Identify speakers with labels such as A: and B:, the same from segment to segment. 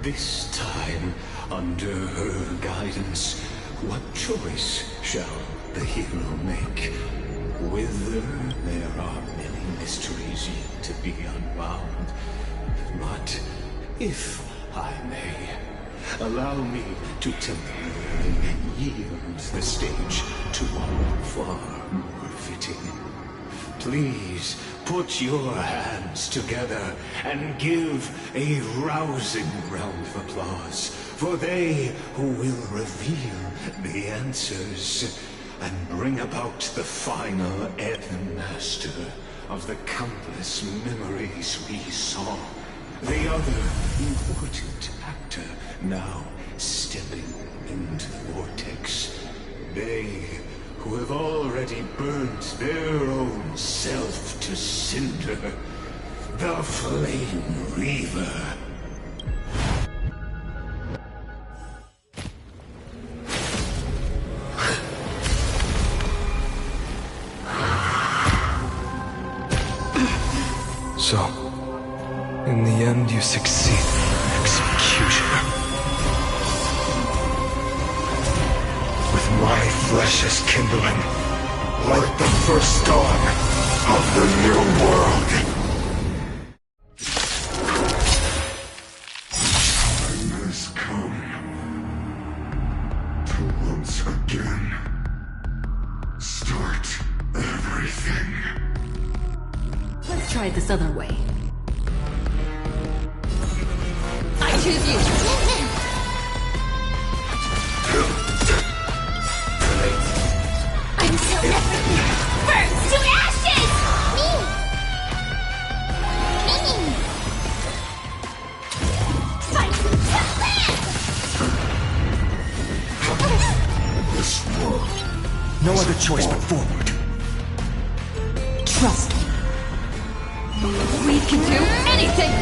A: This time, under her guidance, what choice shall the hero make? With her, there are many mysteries yet to be unwound. But, if I may, allow me to temporarily yield the stage to one far more fitting. Please put your hands together and give a rousing round of applause for they who will reveal the answers and bring about the final end master of the countless memories we saw. The other important actor now stepping into the vortex. They who have already burnt their own self to cinder. The Flame Reaver.
B: So, in the end, you succeed. Executioner. With my flesh as kindling, light the first dawn of the new world. Time has come to once again start everything.
C: Let's try it this other way. I choose you!
D: Until everything burns to ashes! Me! Fight to live!
B: This world. No other choice but forward.
C: Trust me. We can do anything!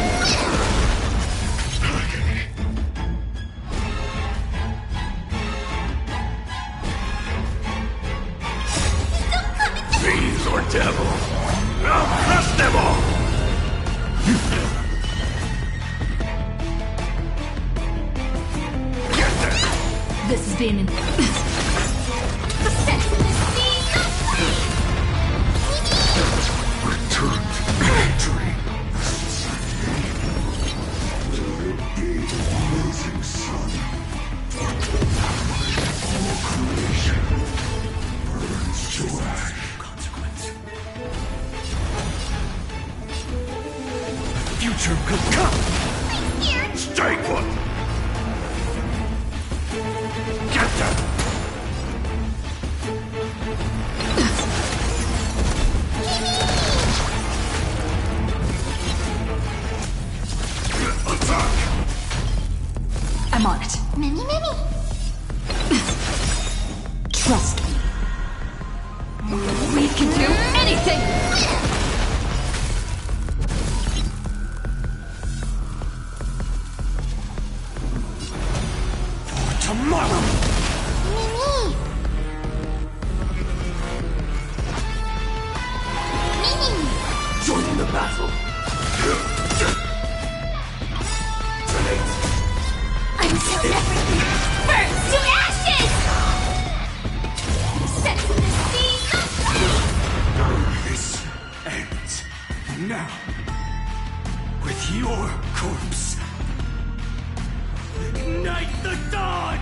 A: Fiends or devil, I'll crush them all! Get there!
C: This is being
B: Return to victory. Will it be the blazing sun? All creation burns to ash. The future could come. Stay put. Get them.
C: I'm on it.
D: Many.
C: Trust me. We can do anything!
B: For tomorrow.
D: Mimi!
A: Join the battle.
D: Until everything burns to ashes! Set to the sea!
B: This ends now. With your corpse. Ignite the dawn!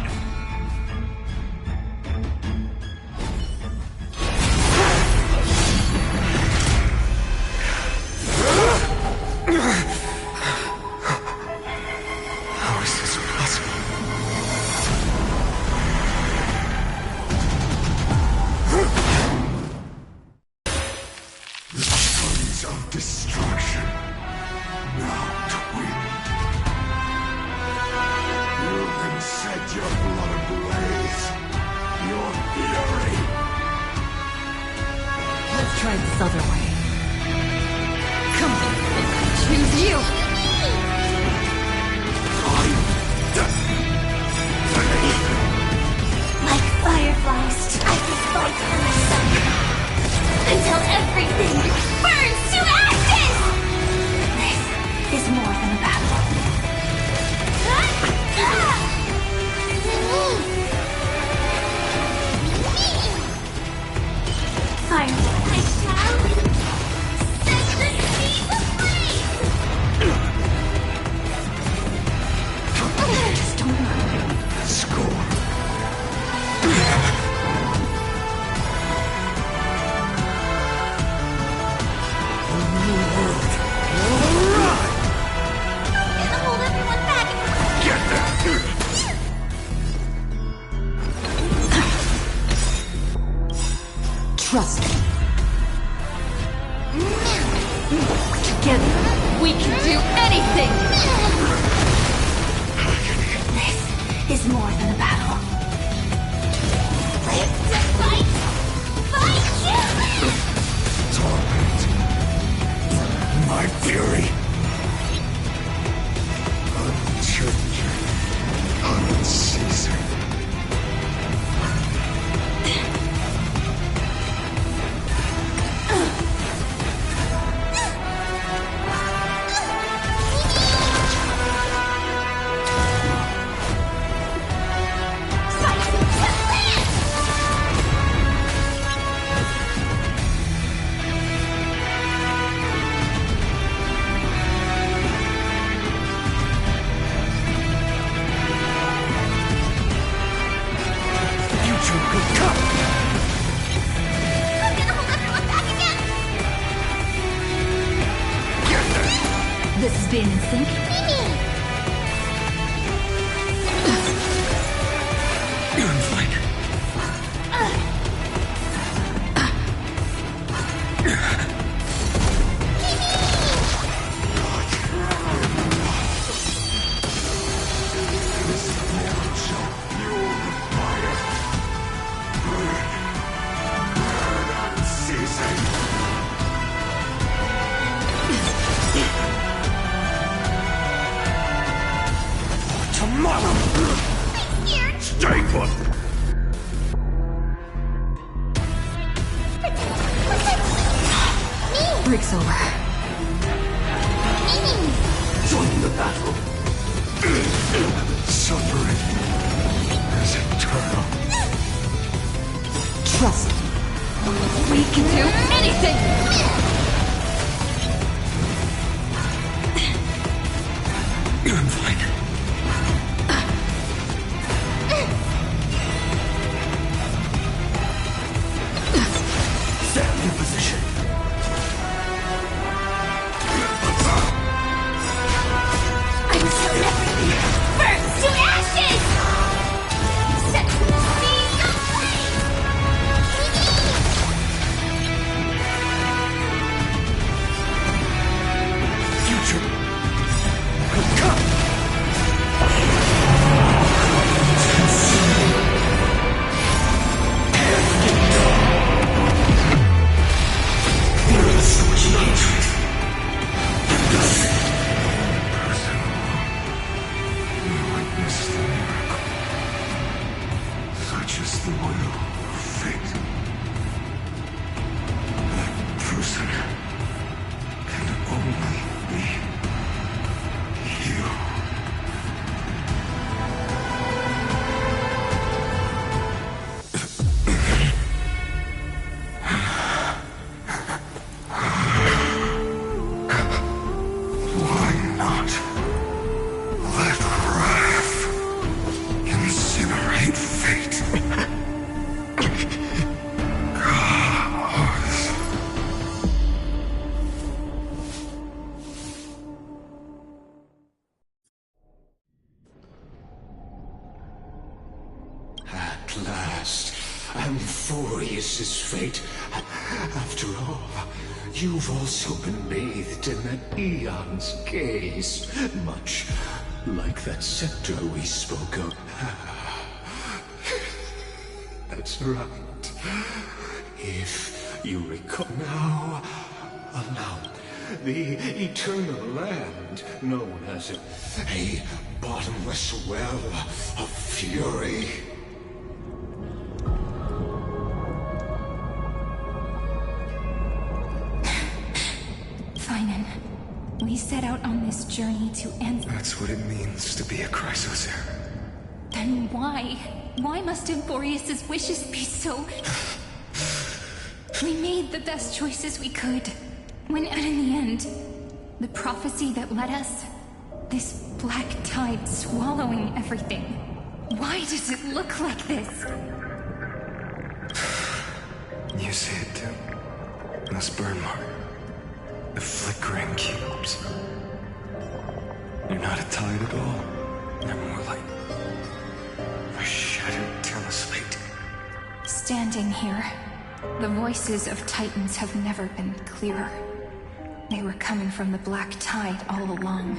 B: How is this possible? The sons of destruction now twinned. You can set your blood ablaze. Your fury.
C: Let's try this other way. Come on, I choose you!
D: Like fireflies, I will fight for myself until everything burns to ashes! This is more than a battle.
C: Together, we can do anything!
D: This is more than a battle. Live to fight! Fight!
B: Torment. My fury. Unchanging. Unceasing.
C: This is being in sync.
B: You're fine. Tomorrow! Stay put!
C: Break's over.
B: Join the battle. Suffering is eternal.
C: Trust me. We can do anything!
B: You're fine. Stand in position.
D: I'm so everything! Burnt to ashes! Set me
B: Future will come. Such is the will of fate. That person can only be you. Why not let wrath incinerate fate?
A: At last, Amphorius' fate. After all, you've also been bathed in that eon's gaze, much like that scepter we spoke of. That's right. If you recall now, the eternal land known as a bottomless well of fury.
E: Finan, we set out on this journey to end.
B: That's what it means to be a Chrysosaur.
E: Then why? Why must Amphorius' wishes be so... We made the best choices we could. And in the end, the prophecy that led us, this black tide swallowing everything. Why does it look like this?
B: You see it too. This burn mark. The flickering cubes. They're not a tide at all. They're more like a shattered teleslate.
E: Standing here, the voices of Titans have never been clearer. They were coming from the Black Tide all along.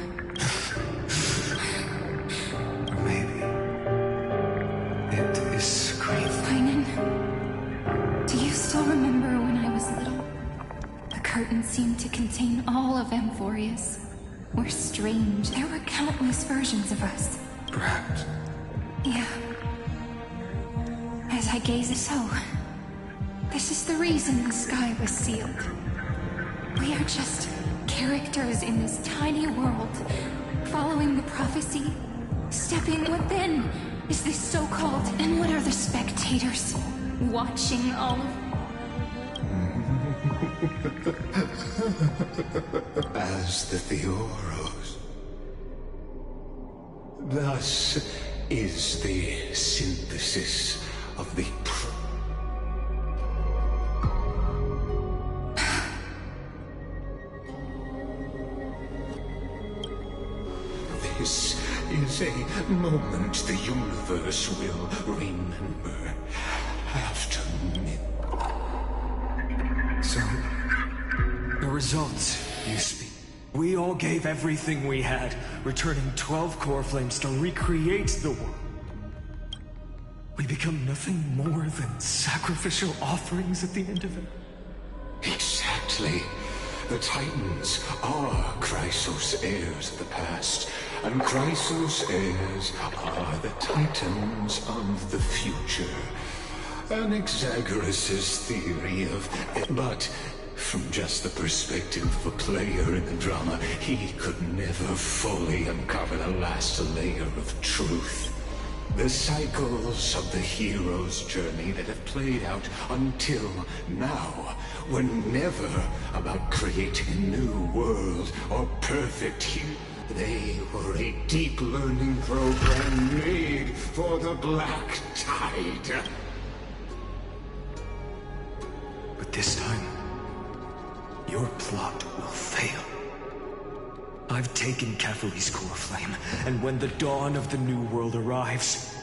B: Or maybe it is Scream.
E: Tynan, do you still remember when I was little? The curtain seemed to contain all of Amphorius. We're strange. There were countless versions of us.
B: Perhaps.
E: Yeah. As I gaze so, this is the reason the sky was sealed. We are just characters in this tiny world, following the prophecy, stepping. What then is this so-called? And what are the spectators watching all of?
A: As the Theoros. Thus is the synthesis of the This is a moment the universe will remember after
B: So, the results, you speak. We all gave everything we had, returning 12 core flames to recreate the world. We become nothing more than sacrificial offerings at the end of it.
A: Exactly. The Titans are Chrysos heirs of the past, and Chrysos heirs are the Titans of the future. Anaxagoras' theory of... But from just the perspective of a player in the drama, he could never fully uncover the last layer of truth. The cycles of the hero's journey that have played out until now were never about creating a new world or perfect hero. They were a deep learning program made for the Black Tide.
B: But this time, your plot will fail. I've taken Caphali's core flame, and when the dawn of the new world arrives,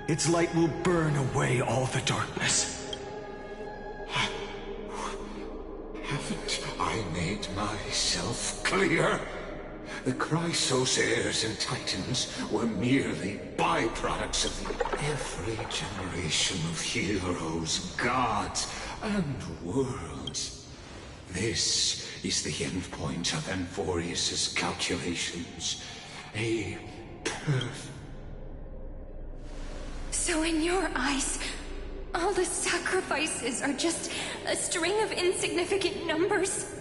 B: its light will burn away all the darkness.
A: Haven't I made myself clear? The Chrysos heirs and Titans were merely byproducts of every generation of heroes, gods, and worlds. This is the endpoint of Amphorius' calculations. A perfect...
E: So in your eyes, all the sacrifices are just a string of insignificant numbers?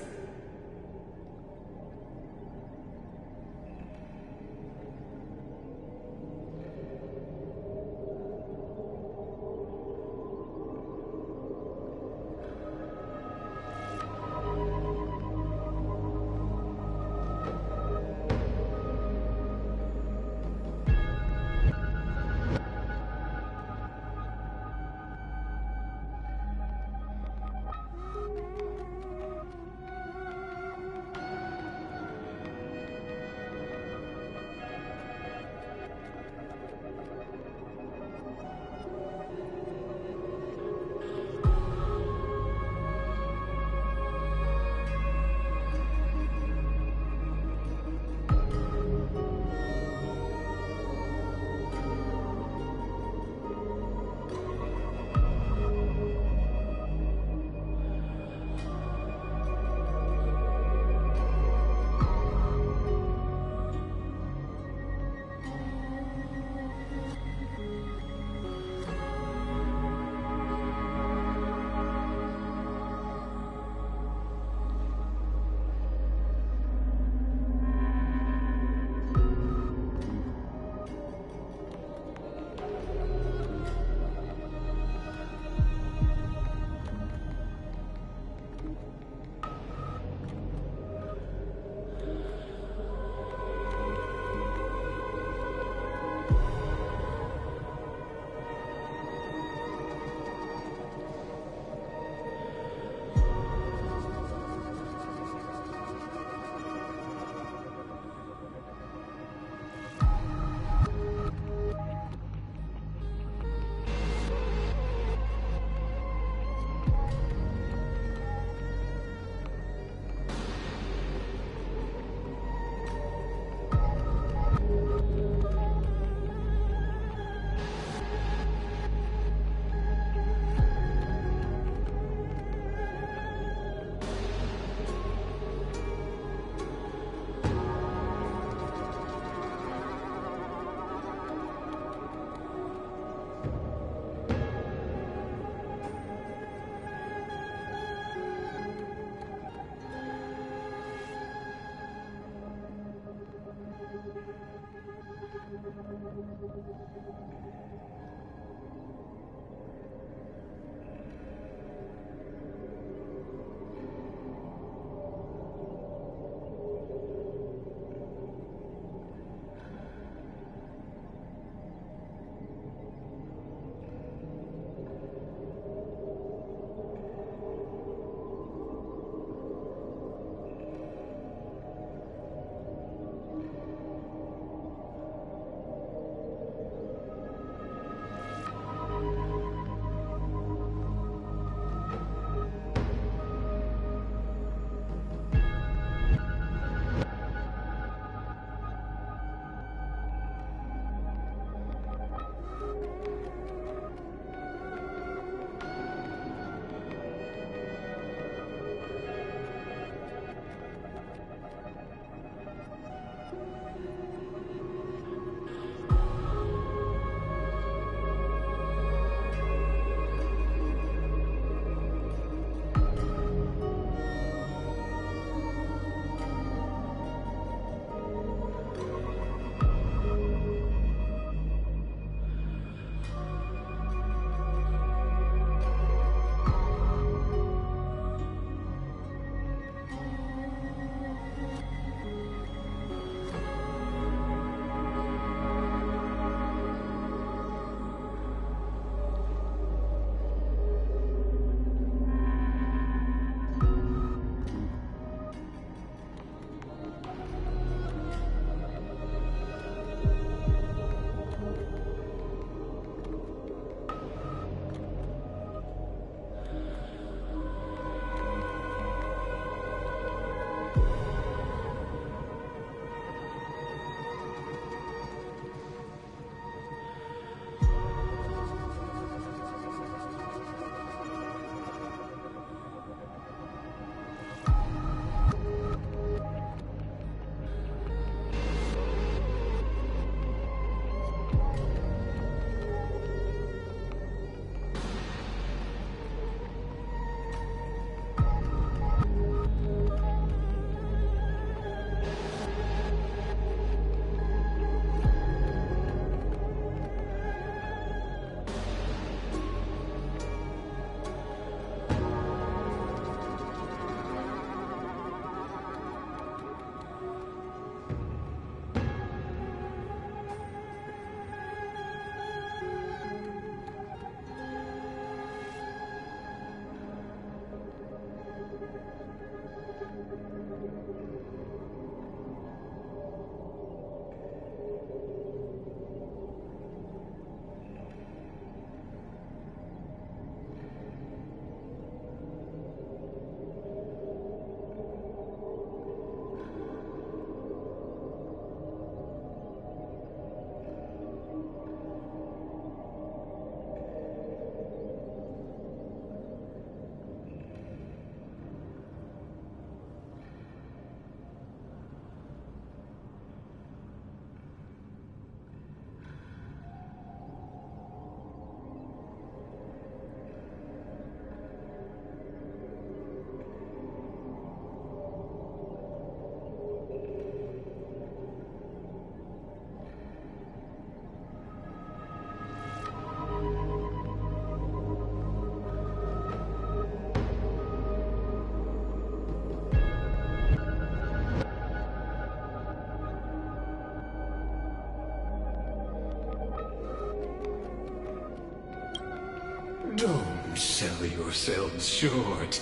A: Don't sell yourselves short.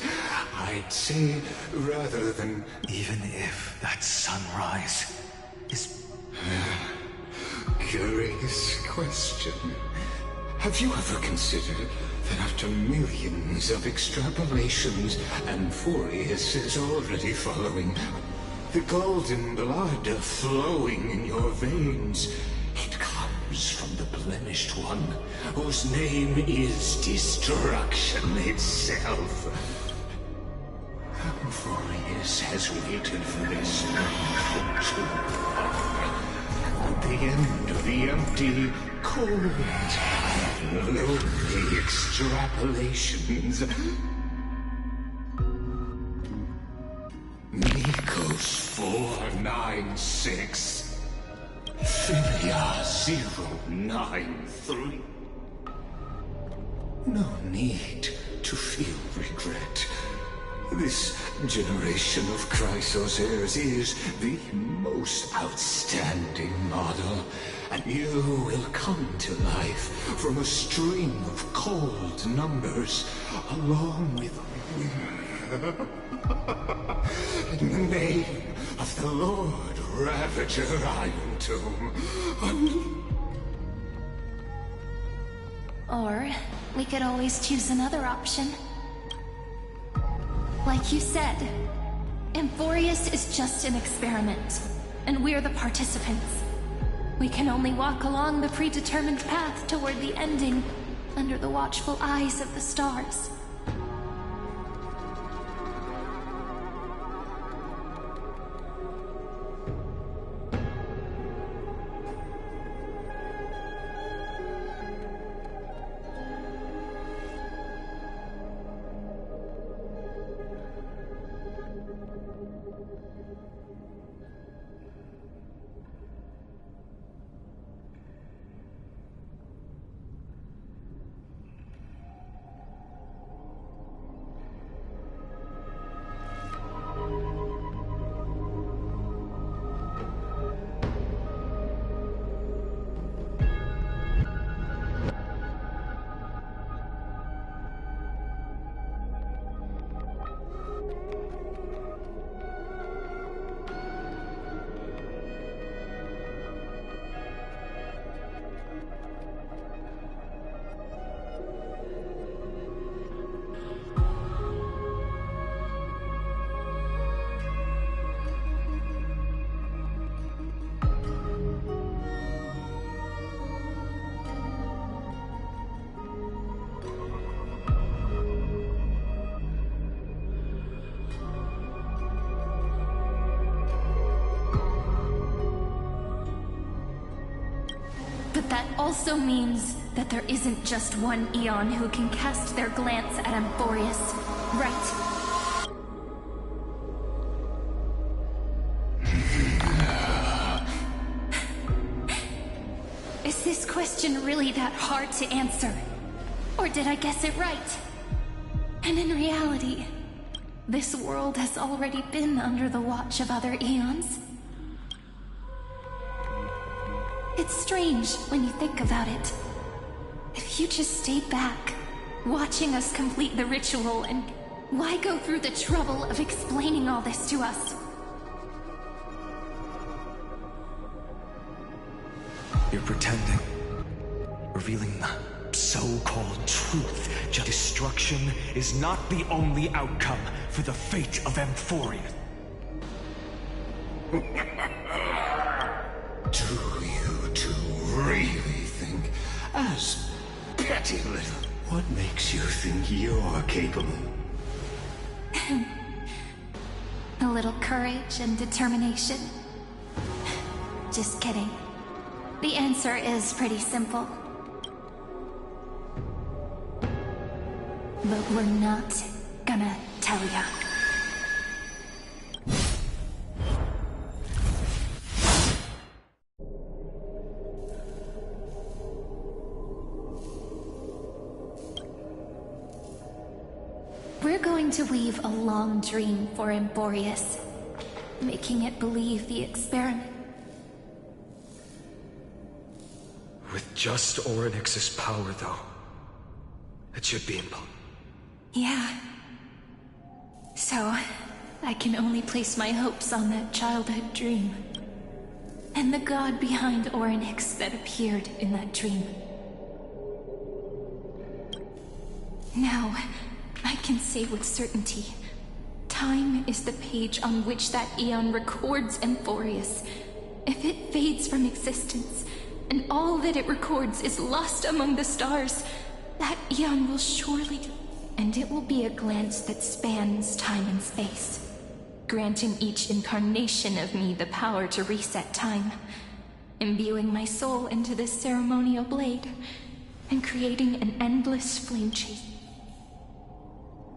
A: I'd say, rather than...
B: Even if that sunrise is...
A: Curious question. Have you ever considered that after millions of extrapolations, and Furious is already following, the golden blood flowing in your veins, it comes from the blemished one, whose name is Destruction itself. Furious has waited for this for too long. At the end of the empty, cold, lonely extrapolations, Nikos 496 Ophelia 093. No need to feel regret. This generation of Chrysos heirs is the most outstanding model, and you will come to life from a string of cold numbers, along with in the name of the Lord Ravager Iron Tomb.
E: Or we could always choose another option. Like you said, Amphorius is just an experiment, and we're the participants. We can only walk along the predetermined path toward the ending, under the watchful eyes of the stars. But that also means that there isn't just one Eon who can cast their glance at Amphorius, right? Is this question really that hard to answer? Or did I guess it right? And in reality, this world has already been under the watch of other Eons. It's strange when you think about it. If you just stayed back, watching us complete the ritual, and why go through the trouble of explaining all this to us?
B: You're pretending. Revealing the so-called truth. Destruction is not the only outcome for the fate of Amphorius.
A: Do you two really think, as petty little, what makes you think you're capable?
E: A little courage and determination. Just kidding. The answer is pretty simple. But we're not gonna tell ya. We're going to weave a long dream for Amphorius, making it believe the experiment.
B: With just Orynyx's power, though, it should be impossible.
E: Yeah. So, I can only place my hopes on that childhood dream. And the god behind Orynyx that appeared in that dream. Now, I can say with certainty, time is the page on which that Eon records Amphorius. If it fades from existence, and all that it records is lost among the stars, that Eon will surely... And it will be a glance that spans time and space, granting each incarnation of me the power to reset time, imbuing my soul into this ceremonial blade, and creating an endless flame chase.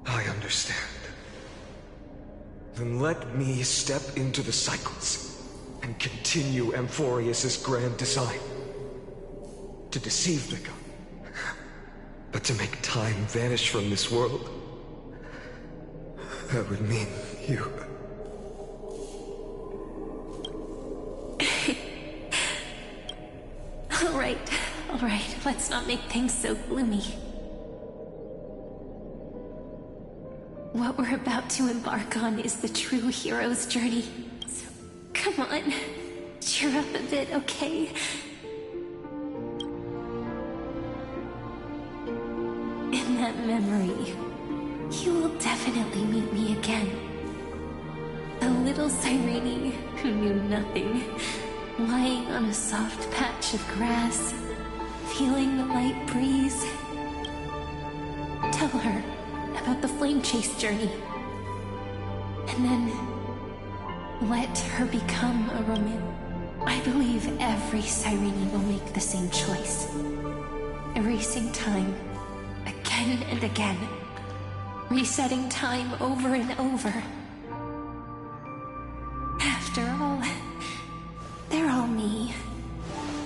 B: I understand. Then let me step into the cycles. and continue Amphorius' grand design. To deceive the god. But to make time vanish from this world, that would mean you.
F: All right, let's not make things so gloomy. What we're about to embark on is the true hero's journey. So, come on, cheer up a bit, okay? In that memory, you will definitely meet me again. A little Cyrene who knew nothing, lying on a soft patch of grass, feeling the light breeze. Tell her about the flame chase journey. And then let her become a Roman. I believe every Cyrene will make the same choice. Erasing time again and again. Resetting time over and over. After all, they're all me.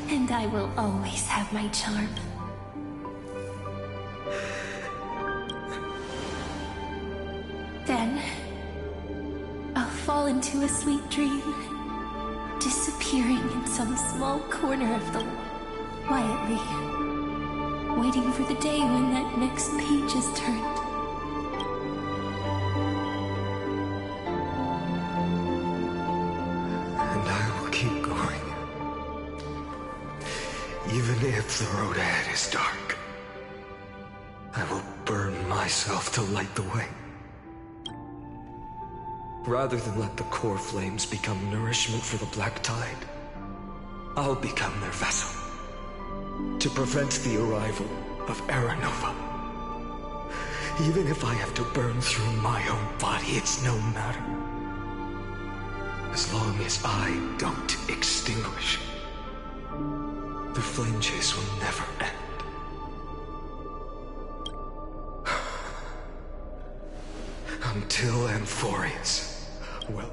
F: And I will always have my charm. Then, I'll fall into a sweet dream, disappearing in some small corner of the world, quietly, waiting for the day when that next page is turned.
B: And I will keep going. Even if the road ahead is dark, I will burn myself to light the way. Rather than let the core flames become nourishment for the Black Tide, I'll become their vessel to prevent the arrival of Era Nova. Even if I have to burn through my own body, it's no matter. As long as I don't extinguish, the flame chase will never end. Until Amphorius. Well,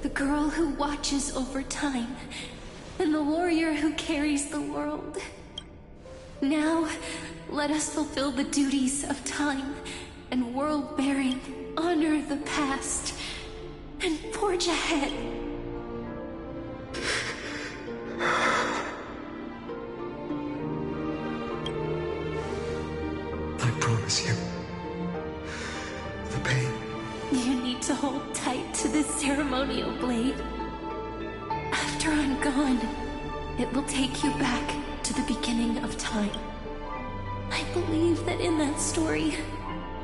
F: The girl who watches over time, and the warrior who carries the world. Now, let us fulfill the duties of time and world-bearing, honor the past, and forge ahead.
B: I promise you, the pain.
F: You need to hold tight to this ceremonial blade. After I'm gone, it will take you back to the beginning of time. I believe that in that story,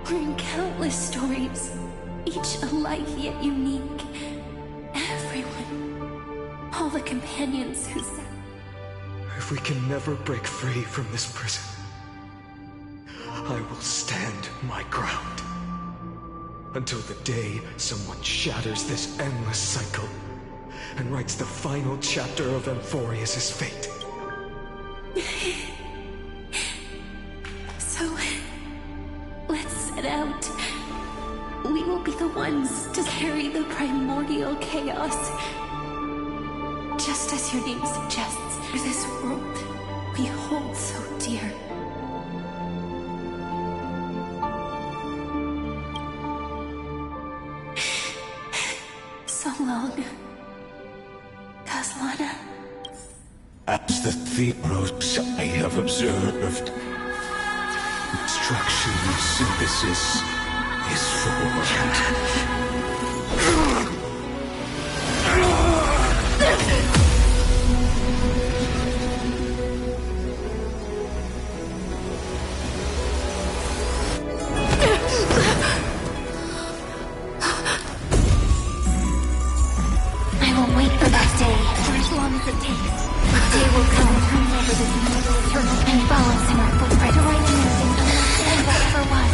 F: or in countless stories, each alike yet unique, everyone, all the companions who sat.
B: If we can never break free from this prison, I will stand my ground. Until the day someone shatters this endless cycle and writes the final chapter of Amphorius' fate.
F: So, let's set out. We will be the ones to carry the primordial chaos. Just as your name suggests, for this world we hold so dear. So long, Caslana.
A: As the Theros I have observed, destruction synthesis is formed.
D: I will wait for that day, for as long as it takes. The day will come to remember this mortal eternal and follows in our footprint to right anything understand what ever was.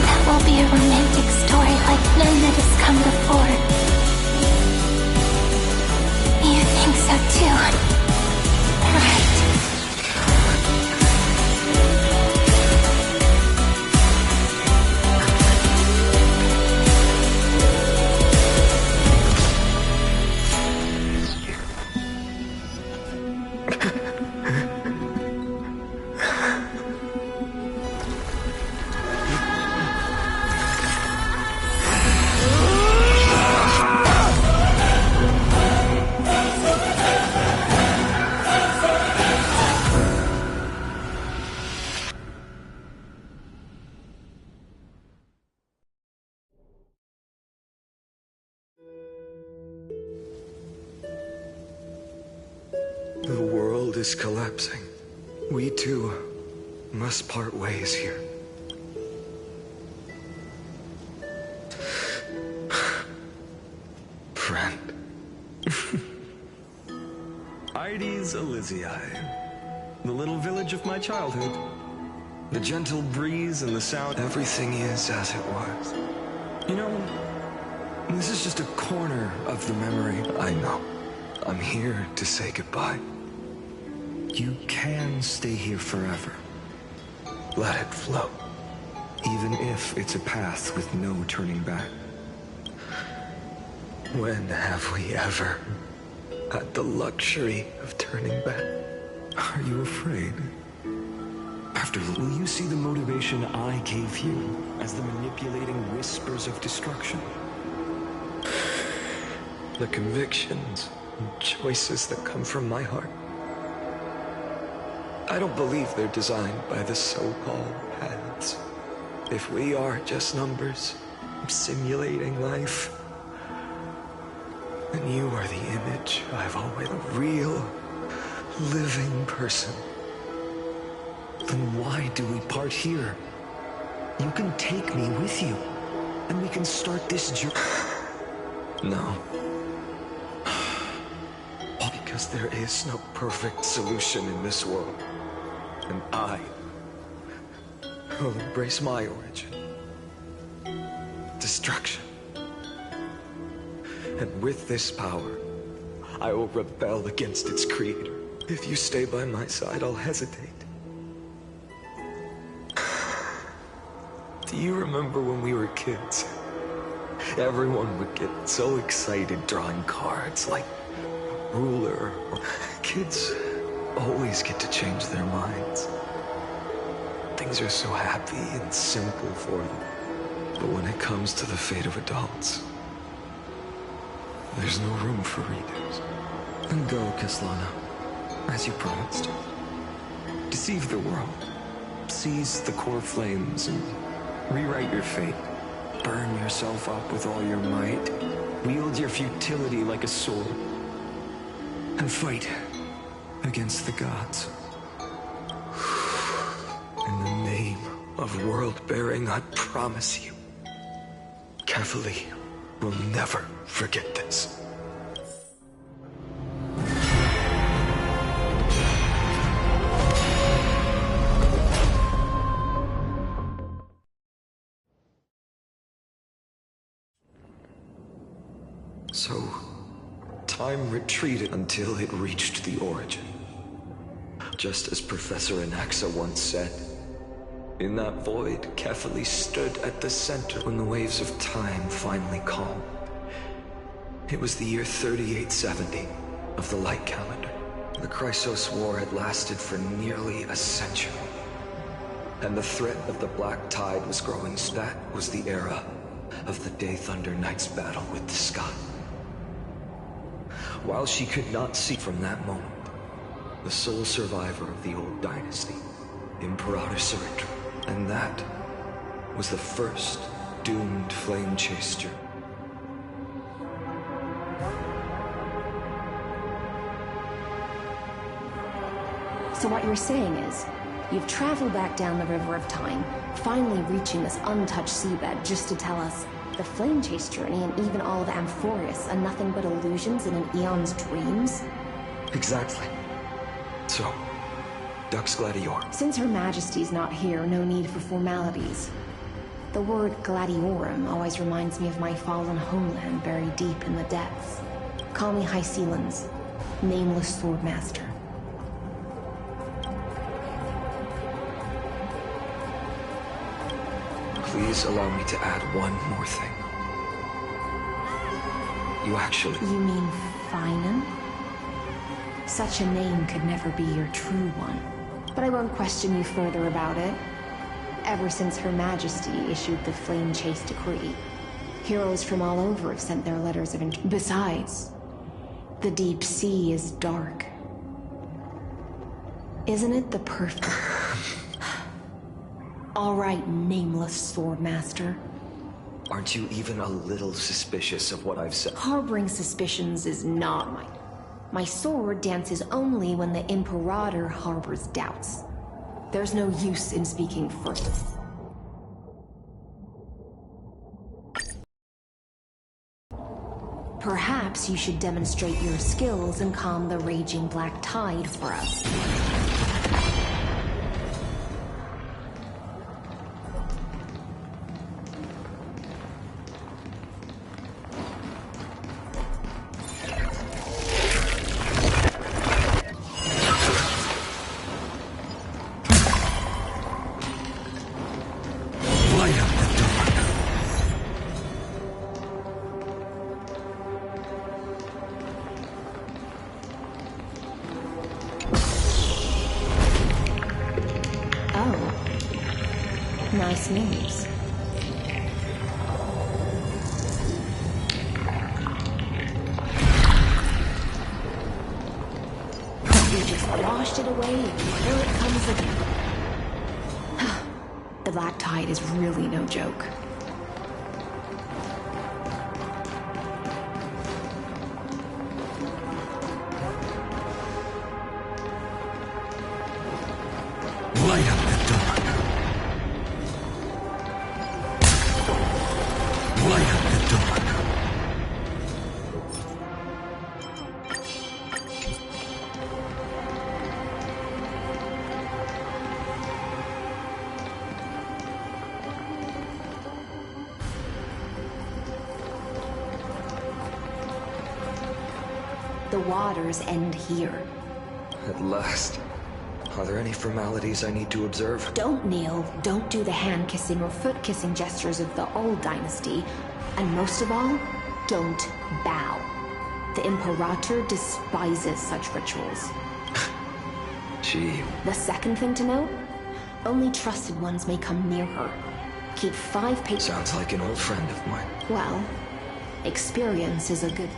D: That will be a romantic story like none that has come before. You think so too?
B: The world is collapsing. We too must part ways here. Friend. Ides Elysiae, the little village of my childhood. The gentle breeze and the sound, everything is as it was. You know, this is just a corner of the memory. I know. I'm here to say goodbye. You can stay here forever. Let it flow. Even if it's a path with no turning back. When have we ever had the luxury of turning back? Are you afraid? After, will you see the motivation I gave you as the manipulating whispers of destruction? The convictions and choices that come from my heart. I don't believe they're designed by the so-called paths. If we are just numbers, simulating life, then you are the image I've always, a real, living person. Then why do we part here? You can take me with you, and we can start this journey. No. Because there is no perfect solution in this world. And I will embrace my origin. Destruction. And with this power, I will rebel against its creator. If you stay by my side, I'll hesitate. Do you remember when we were kids? Everyone would get so excited drawing cards like ruler. Kids always get to change their minds. Things are so happy and simple for them. But when it comes to the fate of adults, there's no room for redos. Then go, Kislana, as you promised. Deceive the world. Seize the core flames and rewrite your fate. Burn yourself up with all your might. Wield your futility like a sword. And fight against the gods. In the name of world-bearing, I promise you, Kefali will never forget this. So, time retreated until it reached the origin. Just as Professor Anaxa once said, in that void, Kefali stood at the center when the waves of time finally calmed. It was the year 3870 of the Light Calendar. The Chrysos War had lasted for nearly a century, and the threat of the Black Tide was growing. That was the era of the Day Thunder Knight's battle with the sky. While she could not see from that moment, the sole survivor of the old dynasty, Imperator Surrender, and that was the first doomed flame chaser.
F: So what you're saying is, you've traveled back down the River of Time, finally reaching this untouched seabed just to tell us the Flame Chase journey and even all of Amphorius are nothing but illusions in an eon's dreams?
B: Exactly. So, Dux Gladior.
F: Since Her Majesty's not here, no need for formalities. The word Gladiorum always reminds me of my fallen homeland buried deep in the depths. Call me High Sealans, nameless swordmaster.
B: Please allow me to add one more thing. You actually...
F: You mean Finan? Such a name could never be your true one. But I won't question you further about it. Ever since Her Majesty issued the Flame Chase decree, heroes from all over have sent their letters of intent. Besides, the deep sea is dark. Isn't it the perfect... All right, nameless swordmaster.
B: Aren't you even a little suspicious of what I've said?
F: Harboring suspicions is not My sword dances only when the Imperator harbors doubts. There's no use in speaking further. Perhaps you should demonstrate your skills and calm the raging black tide for us. Nice news. You just washed it away, and here it comes again. The black tide is really no joke.
B: Light up the dark. Light up the dark.
F: The waters end here.
B: At last. Are there any formalities I need to observe?
F: Don't kneel, don't do the hand-kissing or foot-kissing gestures of the old dynasty, and most of all, don't bow. The Imperator despises such rituals.
B: Gee.
F: The second thing to note, only trusted ones may come near her. Keep 5 paces.
B: Sounds like an old friend of mine.
F: Well, experience is a good...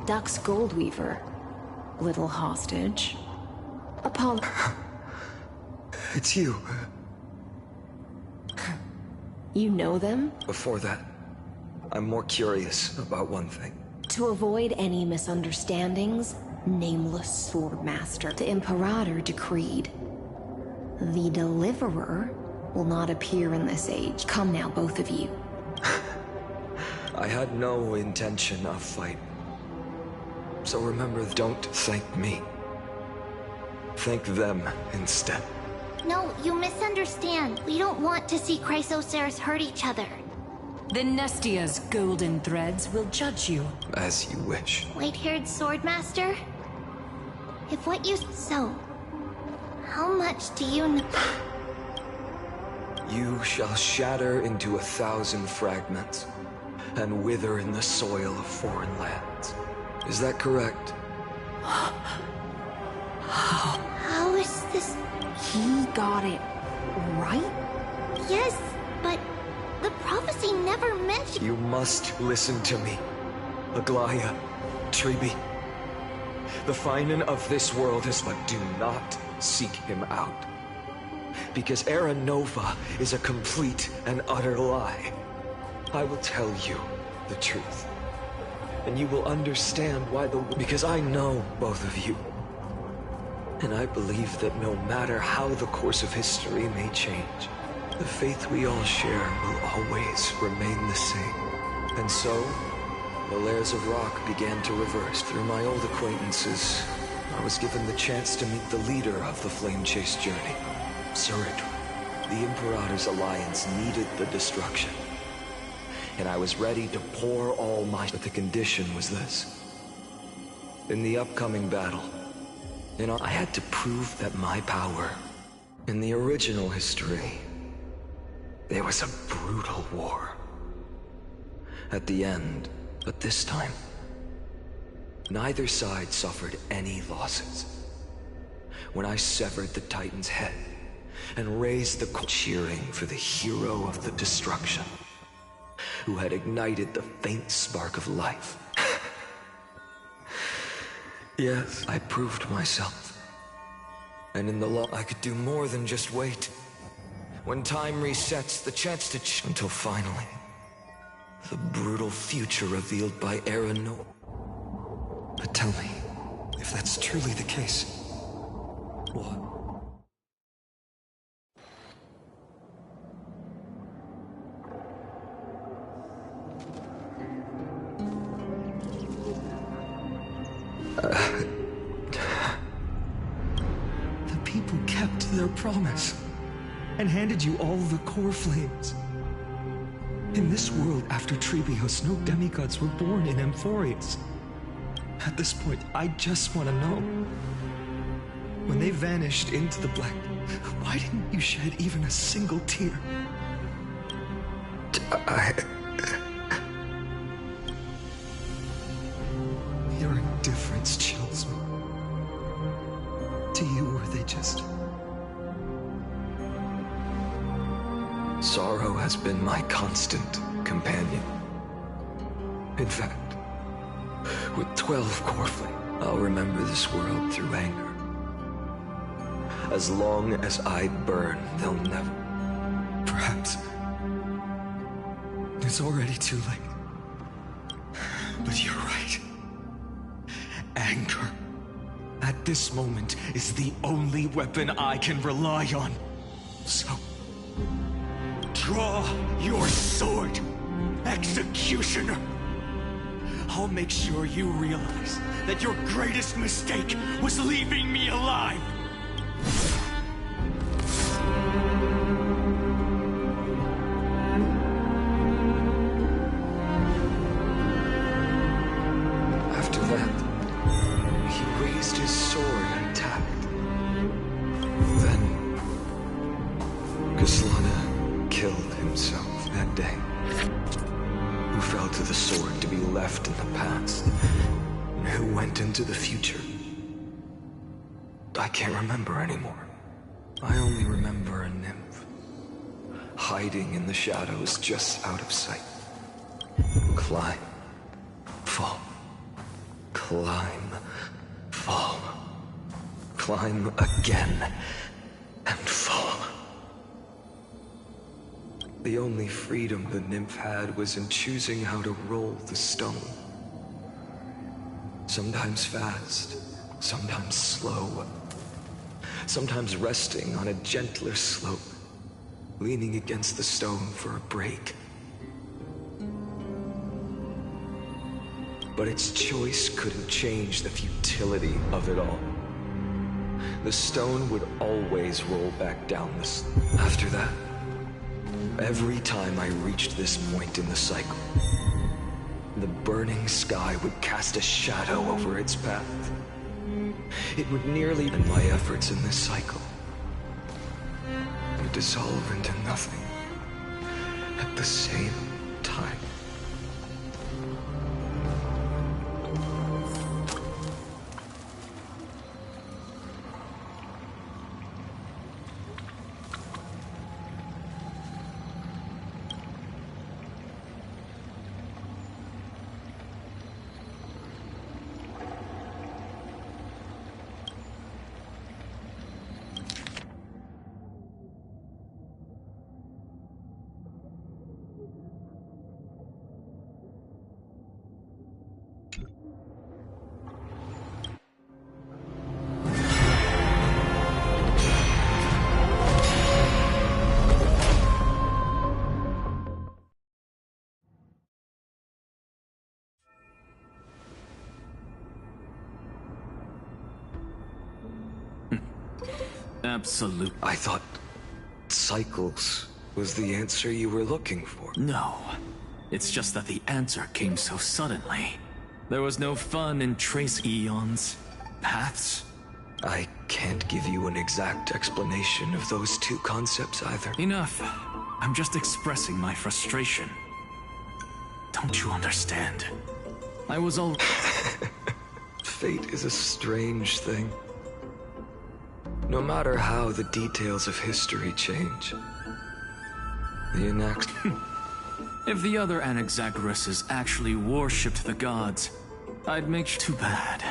F: Dux Goldweaver, little hostage. Apollo.
B: It's you.
F: You know them?
B: Before that, I'm more curious about one thing.
F: To avoid any misunderstandings, Nameless Swordmaster, the Imperator decreed. The Deliverer will not appear in this age. Come now, both of you.
B: I had no intention of fight. So remember, don't thank me. Thank them instead.
D: No, you misunderstand. We don't want to see Chrysoceras hurt each other.
C: The Nestia's golden threads will judge you.
B: As you wish.
D: White-haired Swordmaster? If what you... So, how much do you know?
B: You shall shatter into 1,000 fragments and wither in the soil of foreign lands. Is that correct?
D: How is this...
F: He got it right?
D: Yes, but the prophecy never mentioned...
B: You must listen to me. Aglaya, Tribi. The Finan of this world is, but do not seek him out. Because Era Nova is a complete and utter lie. I will tell you the truth. And you will understand why because I know both of you. And I believe that no matter how the course of history may change, the faith we all share will always remain the same. And so, the layers of rock began to reverse. Through my old acquaintances, I was given the chance to meet the leader of the Flame Chase journey, Suritra. The Imperator's alliance needed the destruction. And I was ready to pour all my... But the condition was this. In the upcoming battle, I had to prove that my power... In the original history, there was a brutal war. At the end, but this time, neither side suffered any losses. When I severed the Titan's head, and raised the cheering for the hero of the destruction, who had ignited the faint spark of life. Yes, I proved myself. And in the law, I could do more than just wait. When time resets, the chance to until finally, the brutal future revealed by Aranor. But tell me, if that's truly the case, what? The people kept their promise and handed you all the core flames. In this world after Trebios, no demigods were born in Amphorius. At this point, I just want to know. When they vanished into the black, why didn't you shed even a single tear? Your indifference chills me. To you, were they just... Sorrow has been my constant companion. In fact, with 12 core flame, I'll remember this world through anger. As long as I burn, they'll never... Perhaps... it's already too late. But you're right. Anger, at this moment, is the only weapon I can rely on. So... draw your sword, Executioner! I'll make sure you realize that your greatest mistake was leaving me alive! After that, he raised his sword and tapped. Then, Gislana killed himself that day. Who fell to the sword to be left in the past, and who went into the future. I can't remember anymore. I only remember a nymph, hiding in the shadows just out of sight. Climb, fall, climb, fall, climb again, and fall. The only freedom the nymph had was in choosing how to roll the stone. Sometimes fast, sometimes slow. Sometimes resting on a gentler slope, leaning against the stone for a break. But its choice couldn't change the futility of it all. The stone would always roll back down this. After that, every time I reached this point in the cycle, the burning sky would cast a shadow over its path. It would nearly end my efforts in this cycle. Would dissolve into nothing at the same time.
A: Absolute.
B: I thought cycles was the answer you were looking for.
A: No. It's just that the answer came so suddenly. There was no fun in trace eons, paths.
B: I can't give you an exact explanation of those two concepts either.
A: Enough. I'm just expressing my frustration. Don't you understand? I was
B: Fate is a strange thing. No matter how the details of history change, the
G: If the other Anaxagoras actually worshipped the gods, I'd make too bad.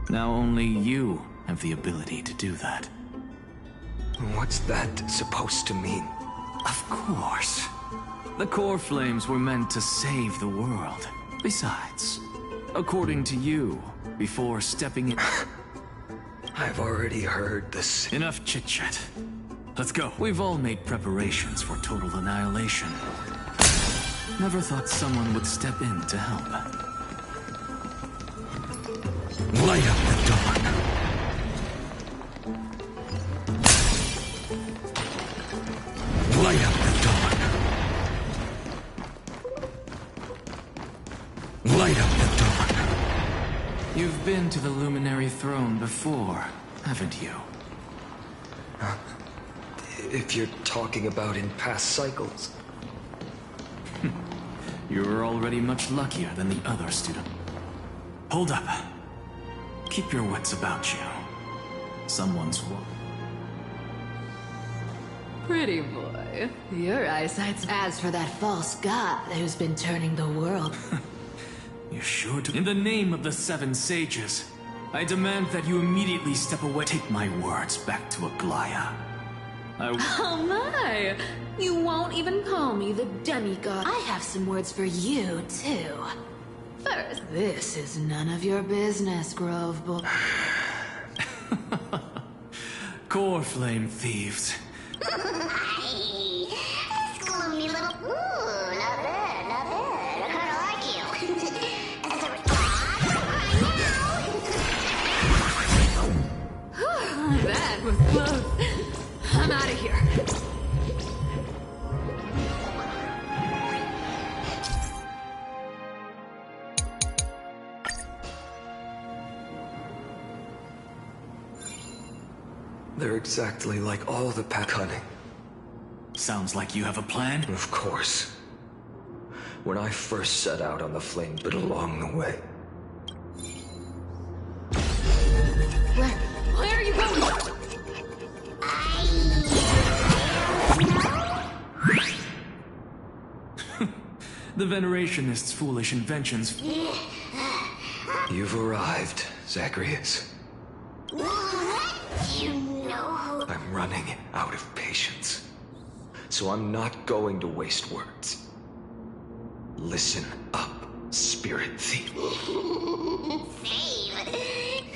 G: Now only you have the ability to do that.
B: What's that supposed to mean?
G: Of course. The core flames were meant to save the world. Besides, according to you, before stepping in...
B: I've already heard this.
G: Enough chit-chat. Let's go. We've all made preparations for total annihilation. Never thought someone would step in to help.
B: Light up the dawn. Light up the dawn. Light up the dawn.
G: You've been to the Luminary Throne before, haven't you?
B: If you're talking about in past cycles.
G: You're already much luckier than the other student. Hold up. Keep your wits about you. Someone's won.
C: Pretty boy. Your eyesight's... As for that false god who's been turning the world...
G: You're sure to... In the name of the Seven Sages, I demand that you immediately step away. Take my words back to Aglaya.
C: Oh my! You won't even call me the demigod. I have some words for you, too. First, this is none of your business, Grove Boy.
G: Core flame thieves.
D: Hey, this gloomy little... Ooh, not bad, not bad. I kinda like you. As a response...
C: That was close. I'm out of here.
B: They're exactly like all the cunning.
G: Sounds like you have a plan?
B: Of course. When I first set out on the flame, but along the way,
C: Where are you going?
G: The Venerationists' foolish inventions.
B: you've arrived, Zacharias.
D: You know who...
B: I'm running out of patience. So I'm not going to waste words. Listen up, spirit thief.
D: Save.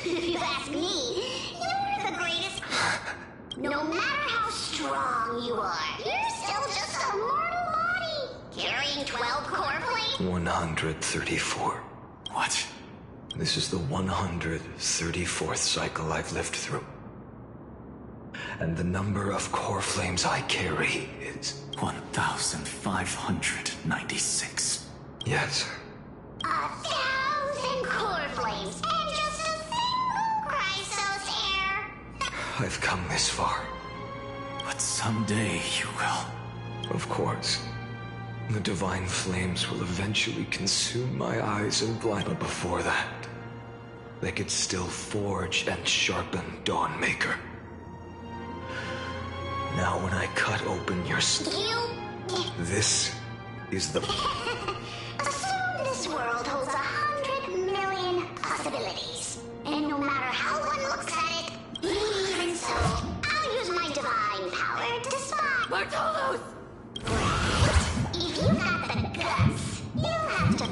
D: If you ask me, you're the greatest... No matter how strong you are, you're still just a mortal body. Carrying 12 core flames?
B: 134.
G: What?
B: This is the 134th cycle I've lived through. And the number of core flames I carry is...
G: 1,596.
B: Yes.
D: 1,000 core flames and just a single Chrysos heir.
B: I've come this far.
G: But someday you will.
B: Of course. The divine flames will eventually consume my eyes and blind. But before that, they could still forge and sharpen Dawnmaker. Now when I cut open your... This is the...
D: Assume this world holds 100 million possibilities. And no matter how one looks at it, even so, I'll use my divine power to spot...
C: Bartolos!
D: If you got the guts, you'll have to...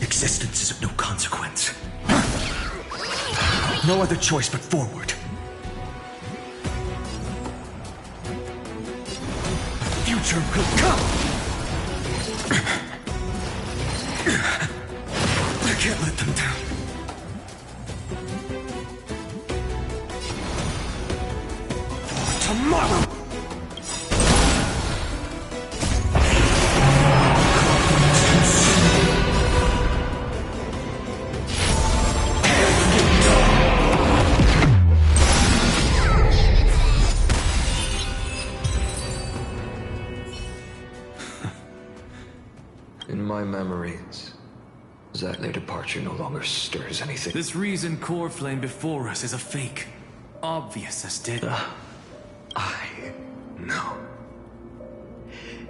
A: Existence is of no consequence. No other choice but forward. Future will come! I can't let them down. For tomorrow!
B: my memories is that their departure no longer stirs anything.
G: This reason core flame before us is a fake. Obvious as dead.
B: I know.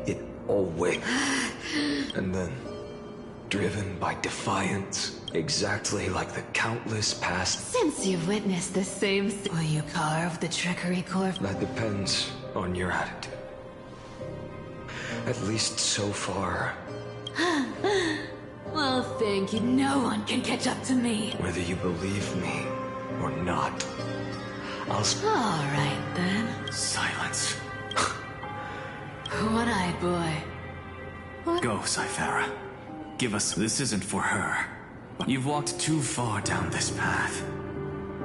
B: It always... And then, driven by defiance, exactly like the countless past...
C: Since you've witnessed the same will you carve the trickery core?
B: That depends on your attitude. At least so far.
C: Well, thank you. No one can catch up to me.
B: Whether you believe me or not, I'll...
C: All right, then.
G: Silence.
C: One-eyed boy.
G: Go, Cythera. Give us... This isn't for her. You've walked too far down this path.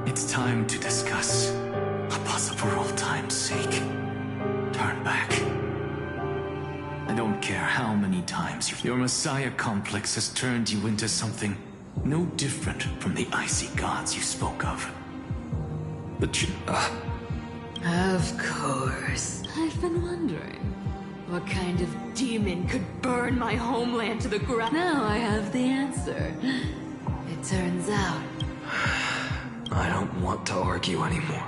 G: It's time to discuss a possible old time's sake. Turn back. I don't care how many times your Messiah complex has turned you into something no different from the icy gods you spoke of. But you...
C: Of course. I've been wondering what kind of demon could burn my homeland to the ground. Now I have the answer. It turns out...
B: I don't want to argue anymore.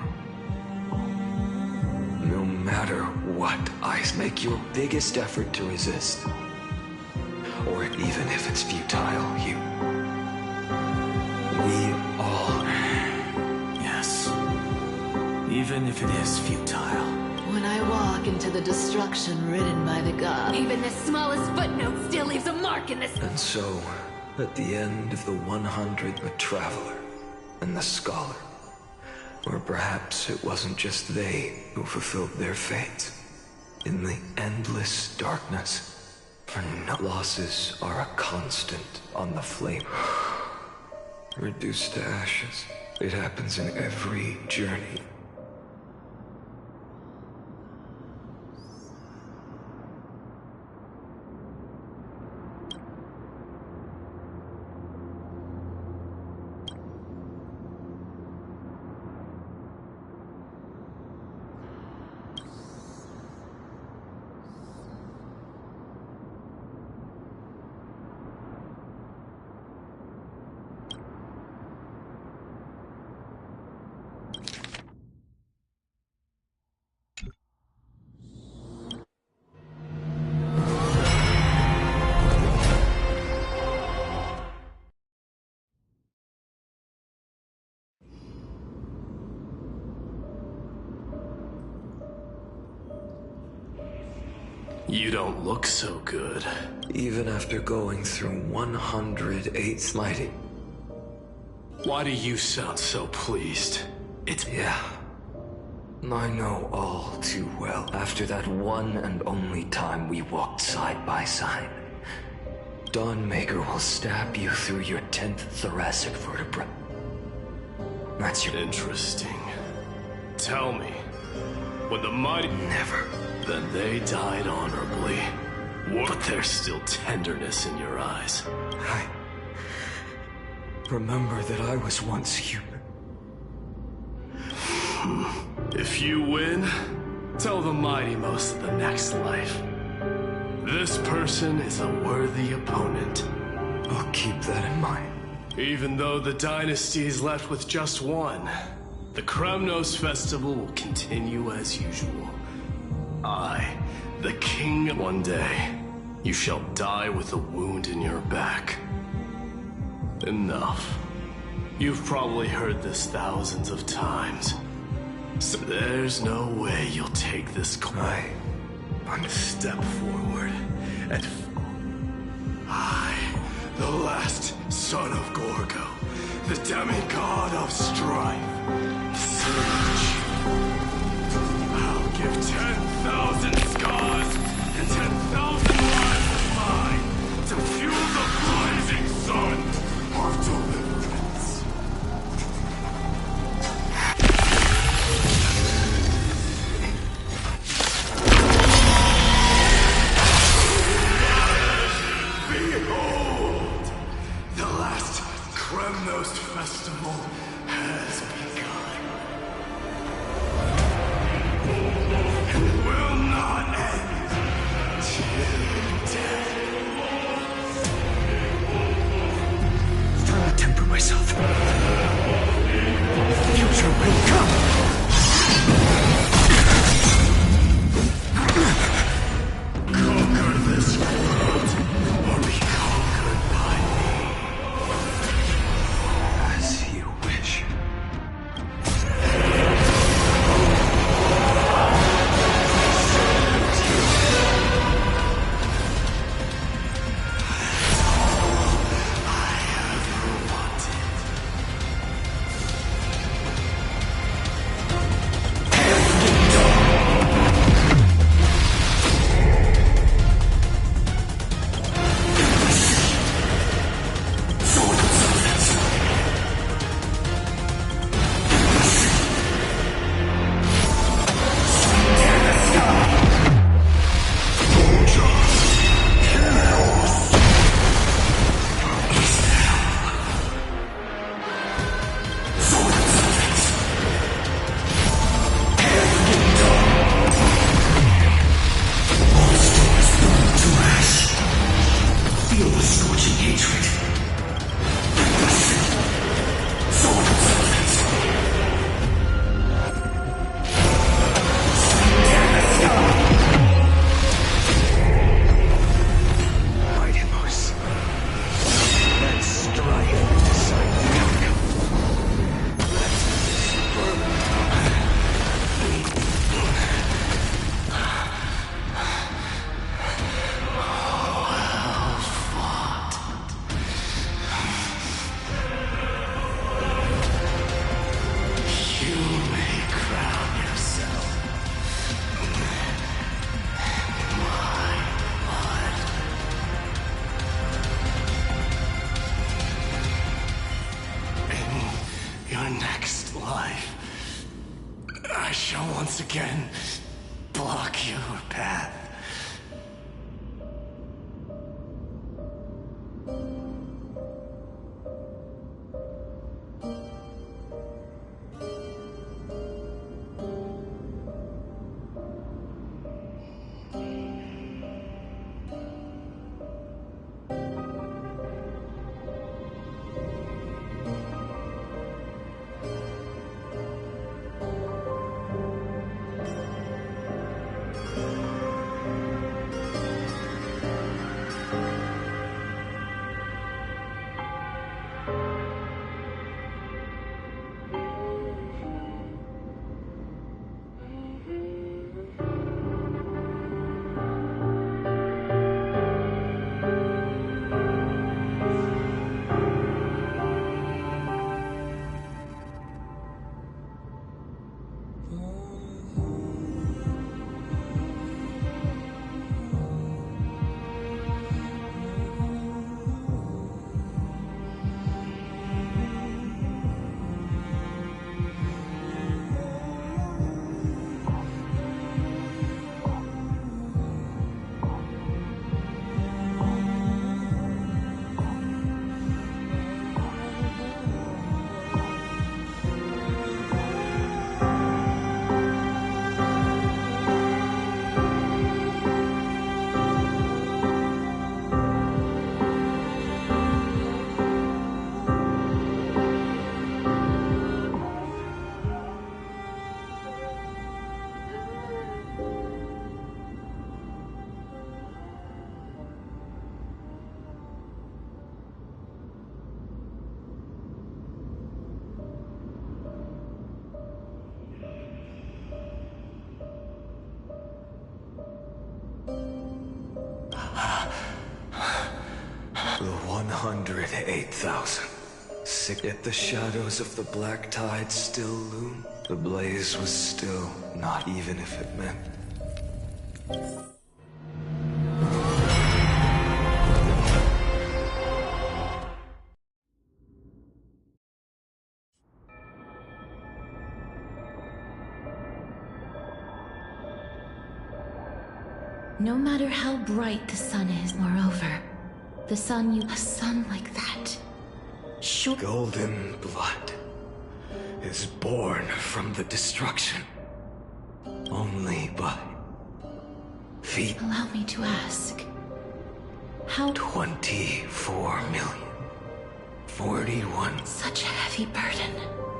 B: No matter what, I make your biggest effort to resist. Or even if it's futile, we all...
G: Yes. Even if it is futile.
C: When I walk into the destruction written by the gods, even the smallest footnote still leaves a mark in this...
B: And so, at the end of the 100, the traveler and the scholar, or perhaps it wasn't just they who fulfilled their fate. In the endless darkness, losses are a constant on the flame. Reduced to ashes. It happens in every journey.
H: You don't look so good.
B: Even after going through 108th mighty.
H: Why do you sound so pleased?
B: Yeah. I know all too well. After that one and only time we walked side by side, Dawnmaker will stab you through your 10th thoracic vertebra. That's your...
H: Interesting. Tell me, when the mighty...
B: Never.
H: Then they died honorably. But there's still tenderness in your eyes.
B: I... remember that I was once human.
H: If you win, tell the mighty most of the next life. This person is a worthy opponent.
B: I'll keep that in mind.
H: Even though the dynasty is left with just one, the Kremnos Festival will continue as usual. I, the king, one day, you shall die with a wound in your back. Enough. You've probably heard this thousands of times. So there's no way you'll take this coin. Step forward, and I, the last son of Gorgo, the demigod of strife, search. I'll give 10,000 scars and 10,000 lives of mine to fuel the blazing sun of deliverance. Behold, the last Kremnos festival has begun. And will not once again block your path.
B: The 108,000. Sick yet the shadows of the black tide still loom. The blaze was still, not even if it meant.
F: No matter how bright the sun is, moreover, a sun like that. Sure.
B: Golden blood is born from the destruction only by feet.
F: Allow me to ask, how
B: 24 million. 41.
F: such a heavy burden?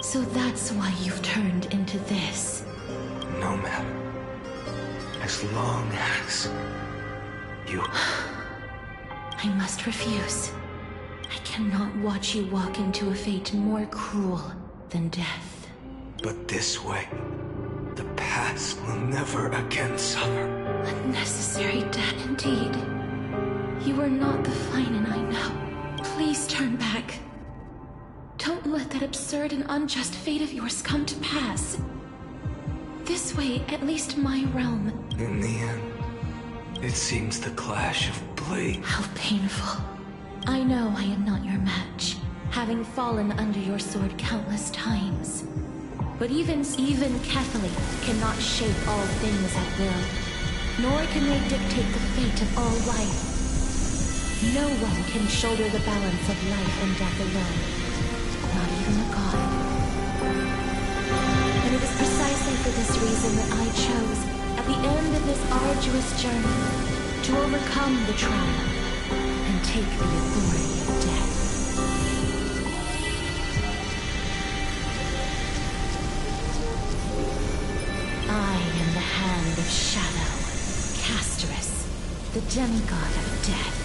F: So that's why you've turned into this.
B: No matter. As long as you...
F: I must refuse. I cannot watch you walk into a fate more cruel than death.
B: But this way, the past will never again suffer.
F: Unnecessary death indeed. You are not the Finan I know. Please turn back. Don't let that absurd and unjust fate of yours come to pass. This way, at least my realm.
B: In the end, it seems the clash of blades.
F: How painful. I know I am not your match, having fallen under your sword countless times. But even Cathay cannot shape all things at will, nor can they dictate the fate of all life. No one can shoulder the balance of life and death alone, not even a god. And it is precisely for this reason that I chose, at the end of this arduous journey, to overcome the trauma and take the authority of death. I am the Hand of Shadow, Casterus, the demigod of death.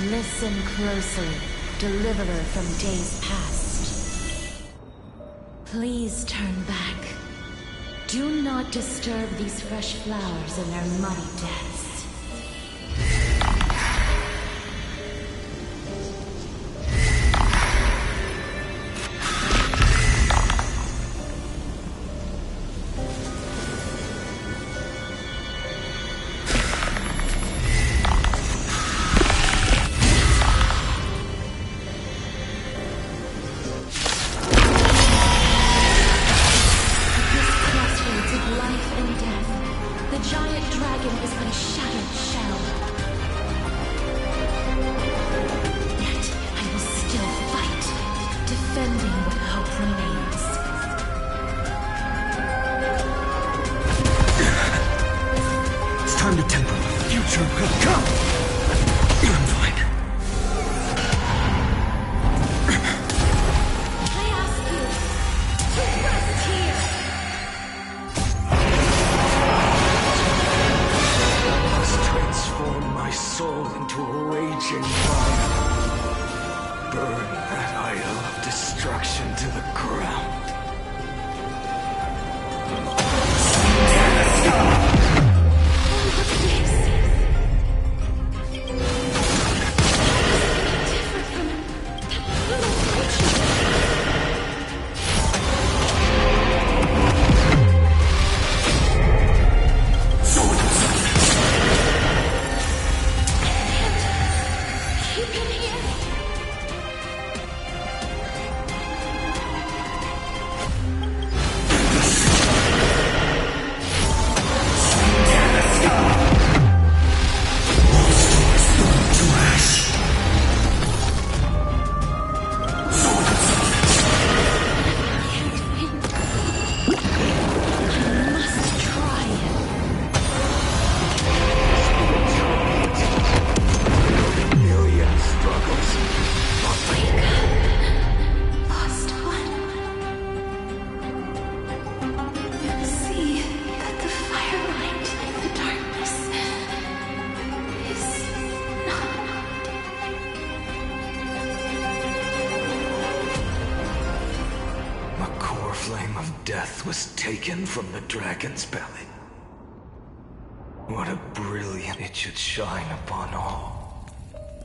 F: Listen closely, deliverer from days past. Please turn back. Do not disturb these fresh flowers in their muddy deaths. dragon is but a shattered shell. Yet I will still fight, defending what hope remains.
B: It's time to temper. The future will come. I'm fine.
F: I ask you to rest here.
B: I must transform my soul into a raging fire. Burn that idol of destruction to the ground. Death was taken from the dragon's belly. What a brilliant it should shine upon all.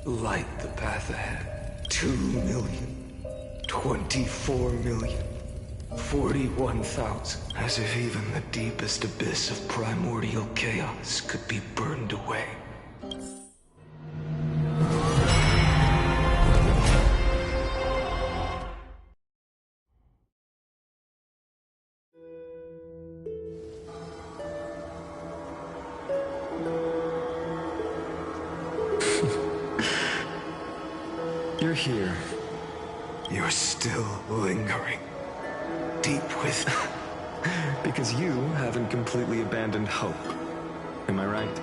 B: Light the path ahead. 2 million, 24 million, 41,000. As if even the deepest abyss of primordial chaos could be burned away. You're here. You're still lingering. Deep within. Because you haven't completely abandoned hope. Am I right?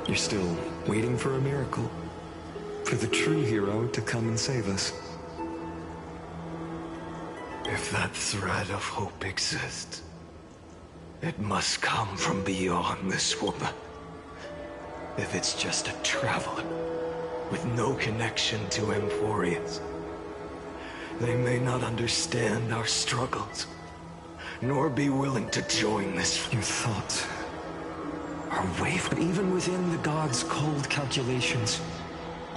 B: You're still waiting for a miracle? For the true hero to come and save us?
I: If that thread of hope exists, it must come from beyond this woman. If it's just a traveler with no connection to Amphorius, they may not understand our struggles, nor be willing to join this.
B: Your thoughts are wavering. Even within the gods' cold calculations,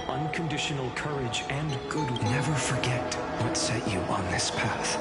B: unconditional courage and goodwill. Never forget what set you on this path.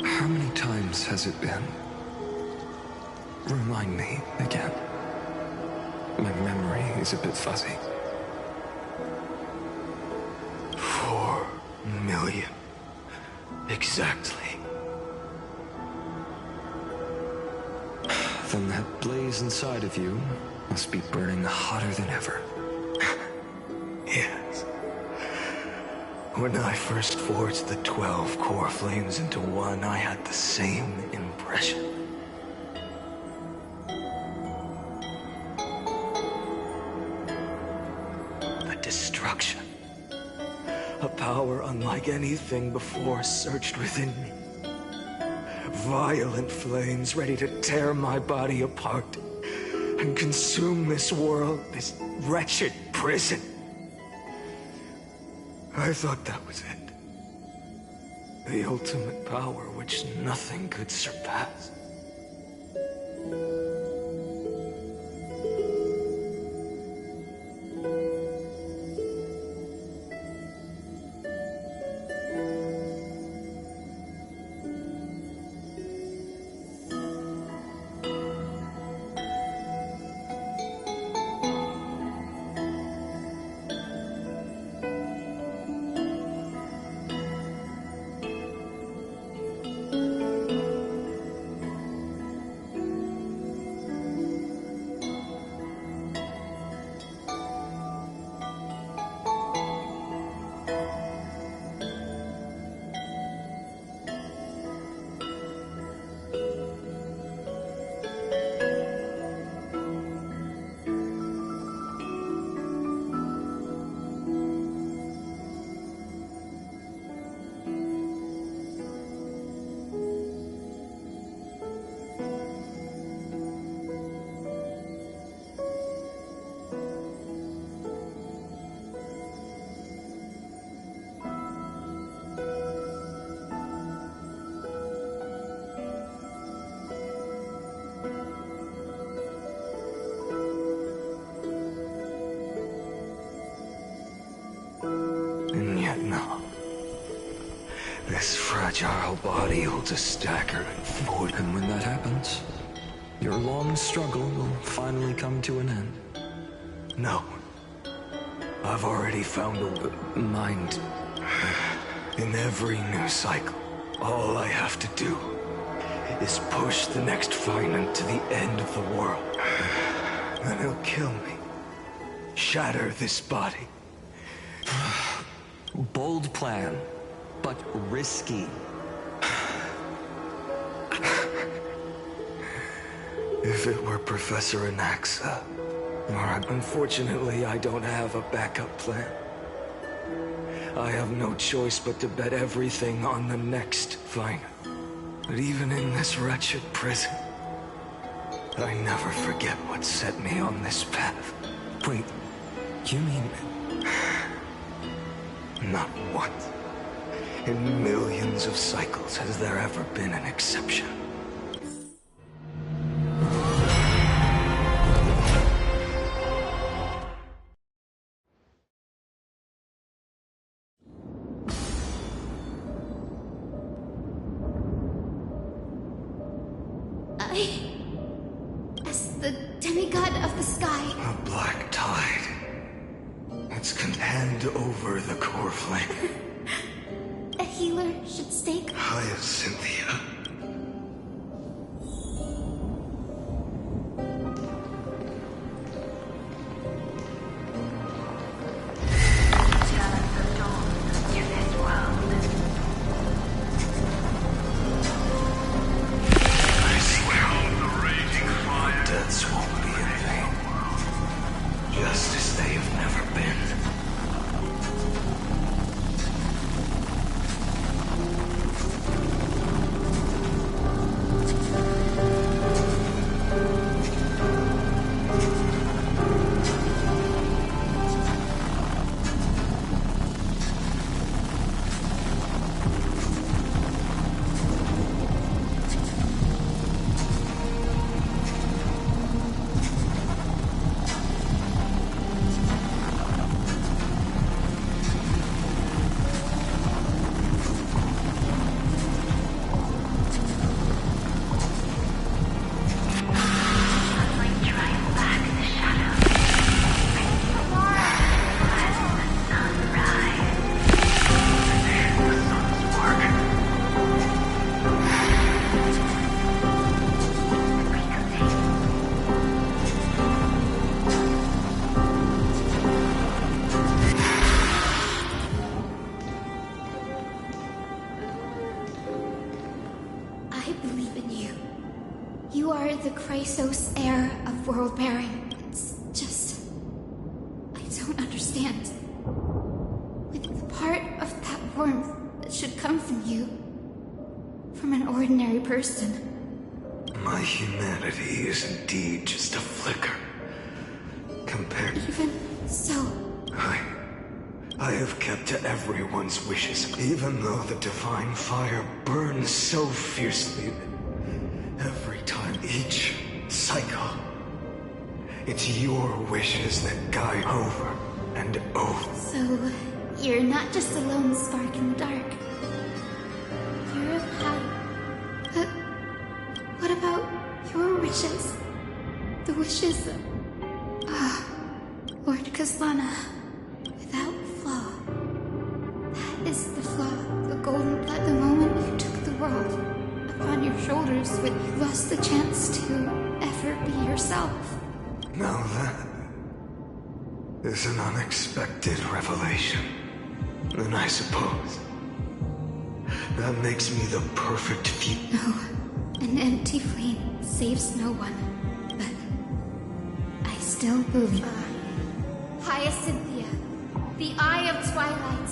B: How many times has it been? Remind me again. My memory is a bit fuzzy.
I: 4 million. Exactly.
B: Then that blaze inside of you must be burning hotter than ever.
I: Yes. When I first forged the 12 core flames into one, I had the same impression. The destruction. A power unlike anything before surged within me. Violent flames ready to tear my body apart and consume this world, this wretched prison. I thought that was it. The ultimate power which nothing could surpass. And yet no. This fragile body holds a staggering force.
B: And when that happens, your long struggle will finally come to an end.
I: No. I've already found a
B: mind.
I: In every new cycle, all I have to do is push the next Finite to the end of the world. Then he'll kill me. Shatter this body.
B: Bold plan, but risky.
I: If it were Professor Anaxa. Unfortunately, I don't have a backup plan. I have no choice but to bet everything on the next Finite. But even in this wretched prison, I never forget what set me on this path.
B: Wait, you mean...
I: Not once. In millions of cycles, has there ever been an exception?
F: As the demigod of the sky,
I: A black tide. It's contend over the core flame.
F: a healer should stake.
I: Hyacinthia. I swear, our deaths won't be in vain. Just as they have never been.
F: I believe in you. You are the Chrysos heir of world bearing. It's just... I don't understand. With the part of that warmth that should come from you, from an ordinary person.
I: My humanity is indeed just a flicker. Compared...
F: Even so,
I: I have kept to everyone's wishes, even though the divine fire burns so fiercely that every time, each cycle, it's your wishes that guide over and over.
F: so you're not just a lone spark in the dark. You're a path. But what about your wishes? The wishes of... Lord Kaslana. Without flaw. That is the flaw. The golden blood. The moment you took the world upon your shoulders when you lost the chance to ever be yourself.
I: Now that is an unexpected revelation. Then I suppose that makes me the perfect
F: No, an empty flame saves no one. But I still believe. Hyacinthia, the Eye of Twilight.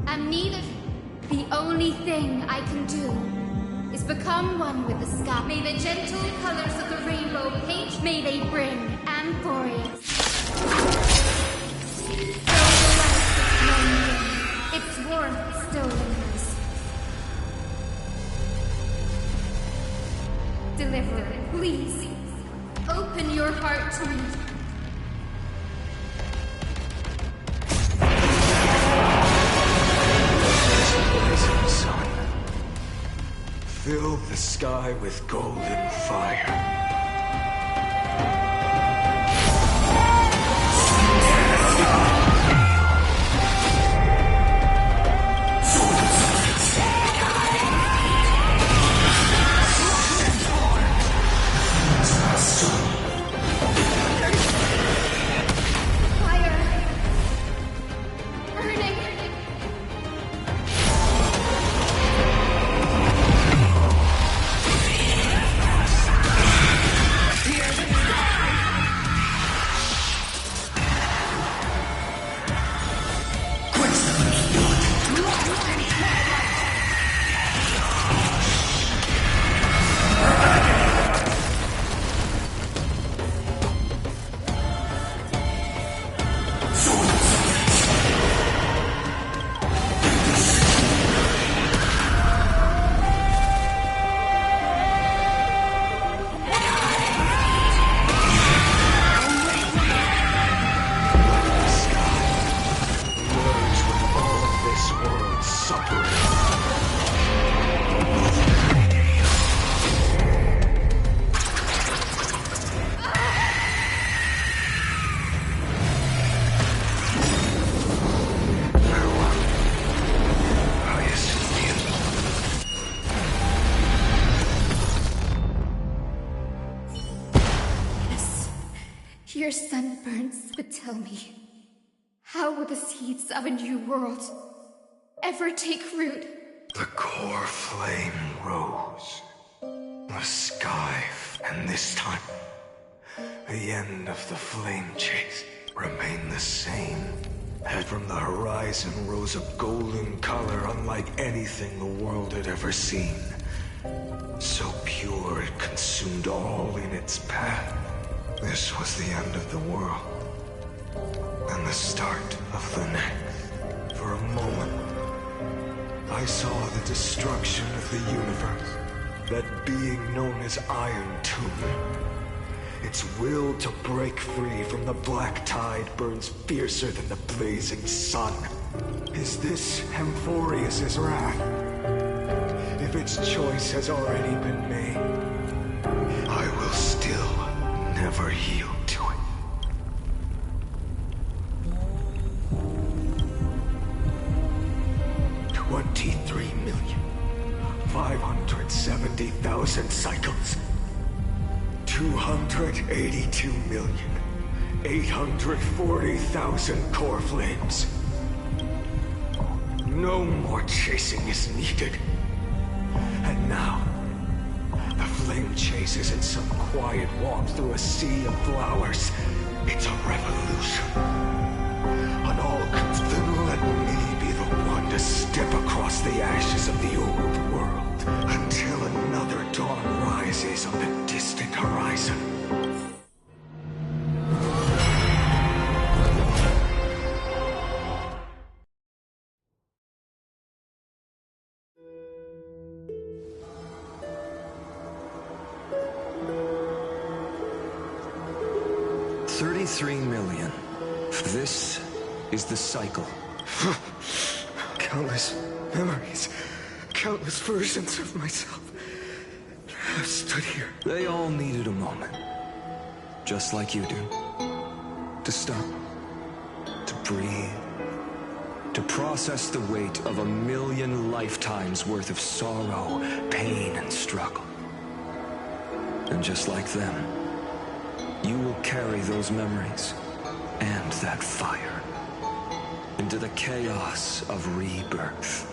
F: I'm neither. The only thing I can do is become one with the sky. May the gentle colors of the rainbow paint. May they bring Amphorius. Though the light is blown in, its warmth still lingers. Deliverer, please, open your heart to me.
I: rising sun. Fill the sky with golden fire.
E: your sun burns, but tell me, how will the seeds of a new world ever take root?
I: The core flame rose. The sky, and this time, the end of the flame chase remained the same. And from the horizon rose a golden color unlike anything the world had ever seen. So pure it consumed all in its path. This was the end of the world, and the start of the next. For a moment, I saw the destruction of the universe, that being known as Iron Tomb. Its will to break free from the black tide burns fiercer than the blazing sun. Is this Amphorius's wrath? If its choice has already been made, I will still never yield to it. $23,570,000 cycles. 282,840,000 core flames. No more chasing is needed. And now, the flame chase isn't some quiet walk through a sea of flowers. It's a revolution. On all comes, then let me be the one to step across the ashes of the old world until another dawn rises on the distant horizon.
B: $33 million. This is the cycle.
I: Countless memories, countless versions of myself have stood here.
B: They all needed a moment. Just like you do. To stop. To breathe. To process the weight of 1,000,000 lifetimes worth of sorrow, pain, and struggle. And just like them, you will carry those memories and that fire into the chaos of rebirth.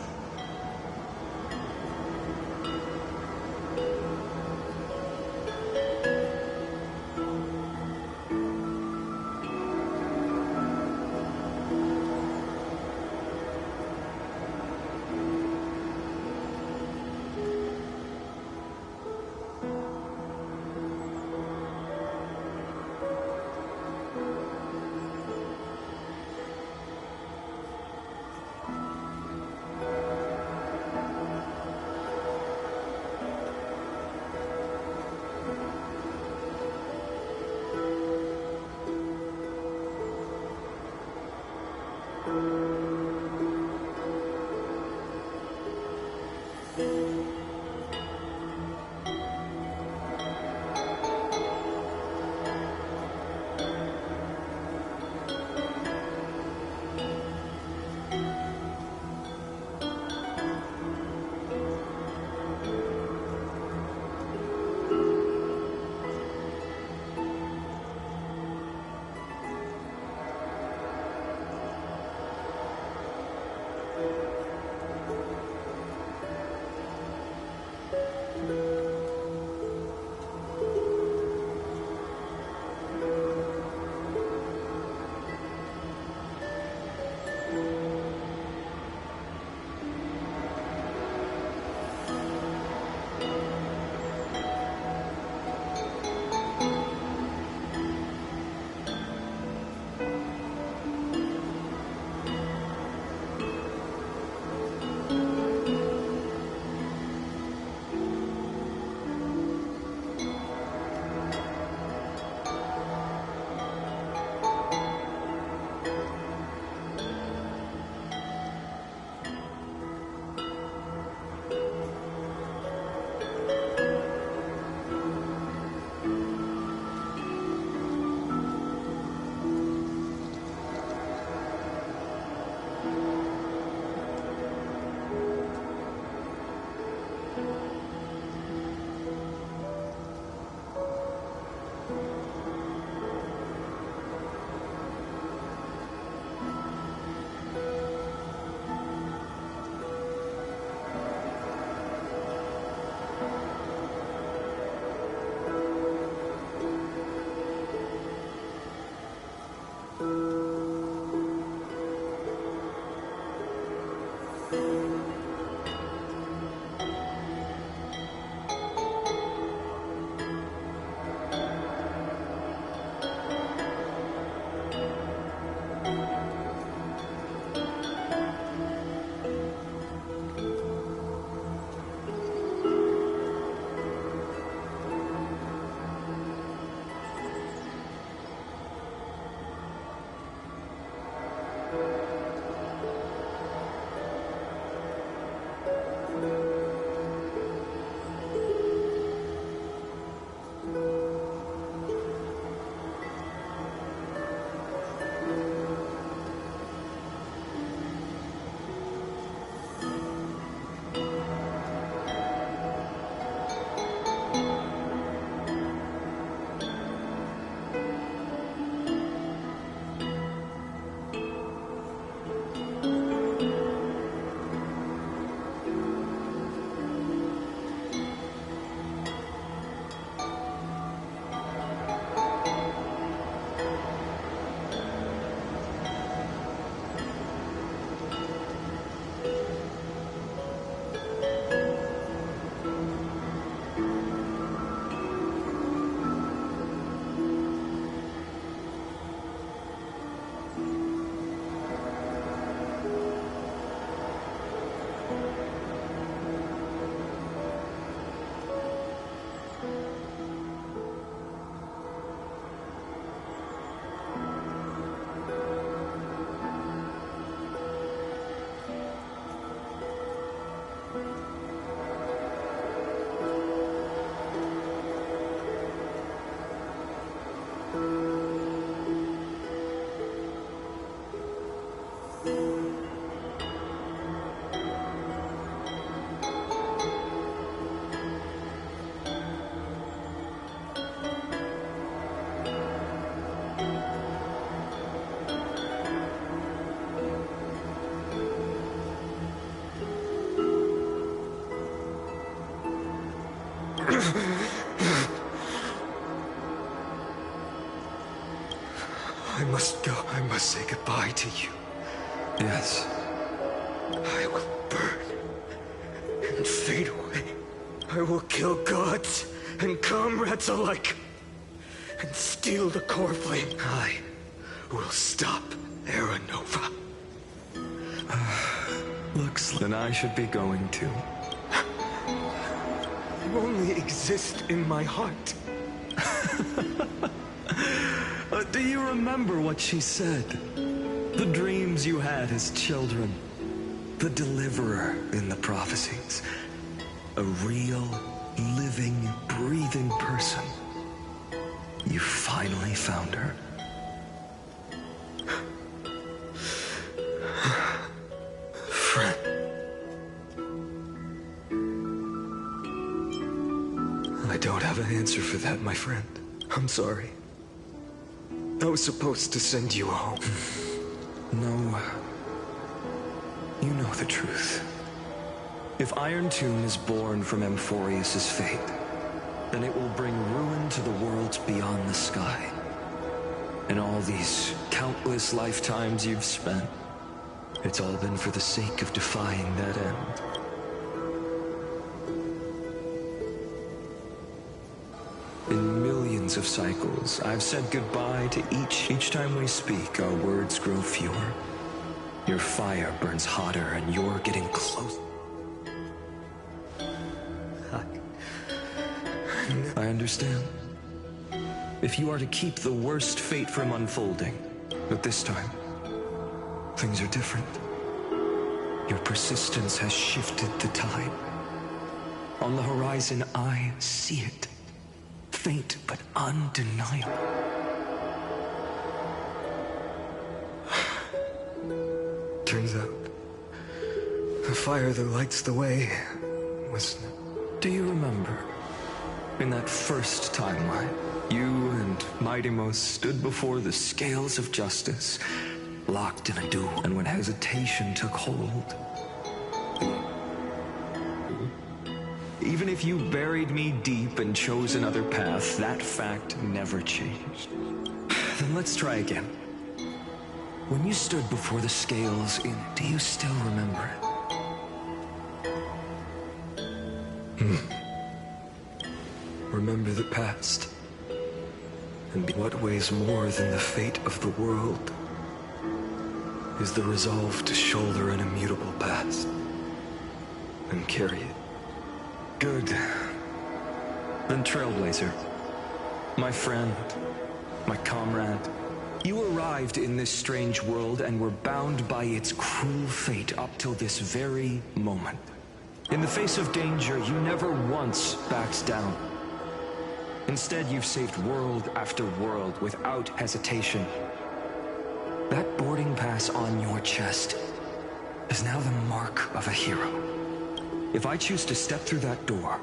I: I must go. I must say goodbye to you.
B: Yes.
I: I will burn and fade away. I will kill gods and comrades alike and steal the core flame. I will stop Era Nova.
B: Looks then I should be going too.
I: You only exist in my heart.
B: Do you remember what she said? The dreams you had as children. The deliverer in the prophecies. A real, living, breathing person. You finally found her.
I: Friend. I don't have an answer for that, my friend. I'm sorry. I was supposed to send you home.
B: No. You know the truth. If Iron Tomb is born from Amphorius' fate, then it will bring ruin to the worlds beyond the sky. And all these countless lifetimes you've spent, it's all been for the sake of defying that end. In millions of cycles, I've said goodbye to each. Each time we speak, our words grow fewer. Your fire burns hotter, and you're getting close. I understand. If you are to keep the worst fate from unfolding, but this time, things are different. Your persistence has shifted the tide. On the horizon, I see it. Faint, but undeniable.
I: Turns out, the fire that lights the way was...
B: Do you remember? In that first timeline, you and Mightymost stood before the scales of justice, locked in a duel, and when hesitation took hold... Even if you buried me deep and chose another path, that fact never changed. Then let's try again. When you stood before the scales, do you still remember it?
I: Remember the past. And what weighs more than the fate of the world is the resolve to shoulder an immutable past and carry it.
B: Good. Then Trailblazer, my friend, my comrade, you arrived in this strange world and were bound by its cruel fate up till this very moment. In the face of danger, you never once backed down. Instead, you've saved world after world without hesitation. That boarding pass on your chest is now the mark of a hero. If I choose to step through that door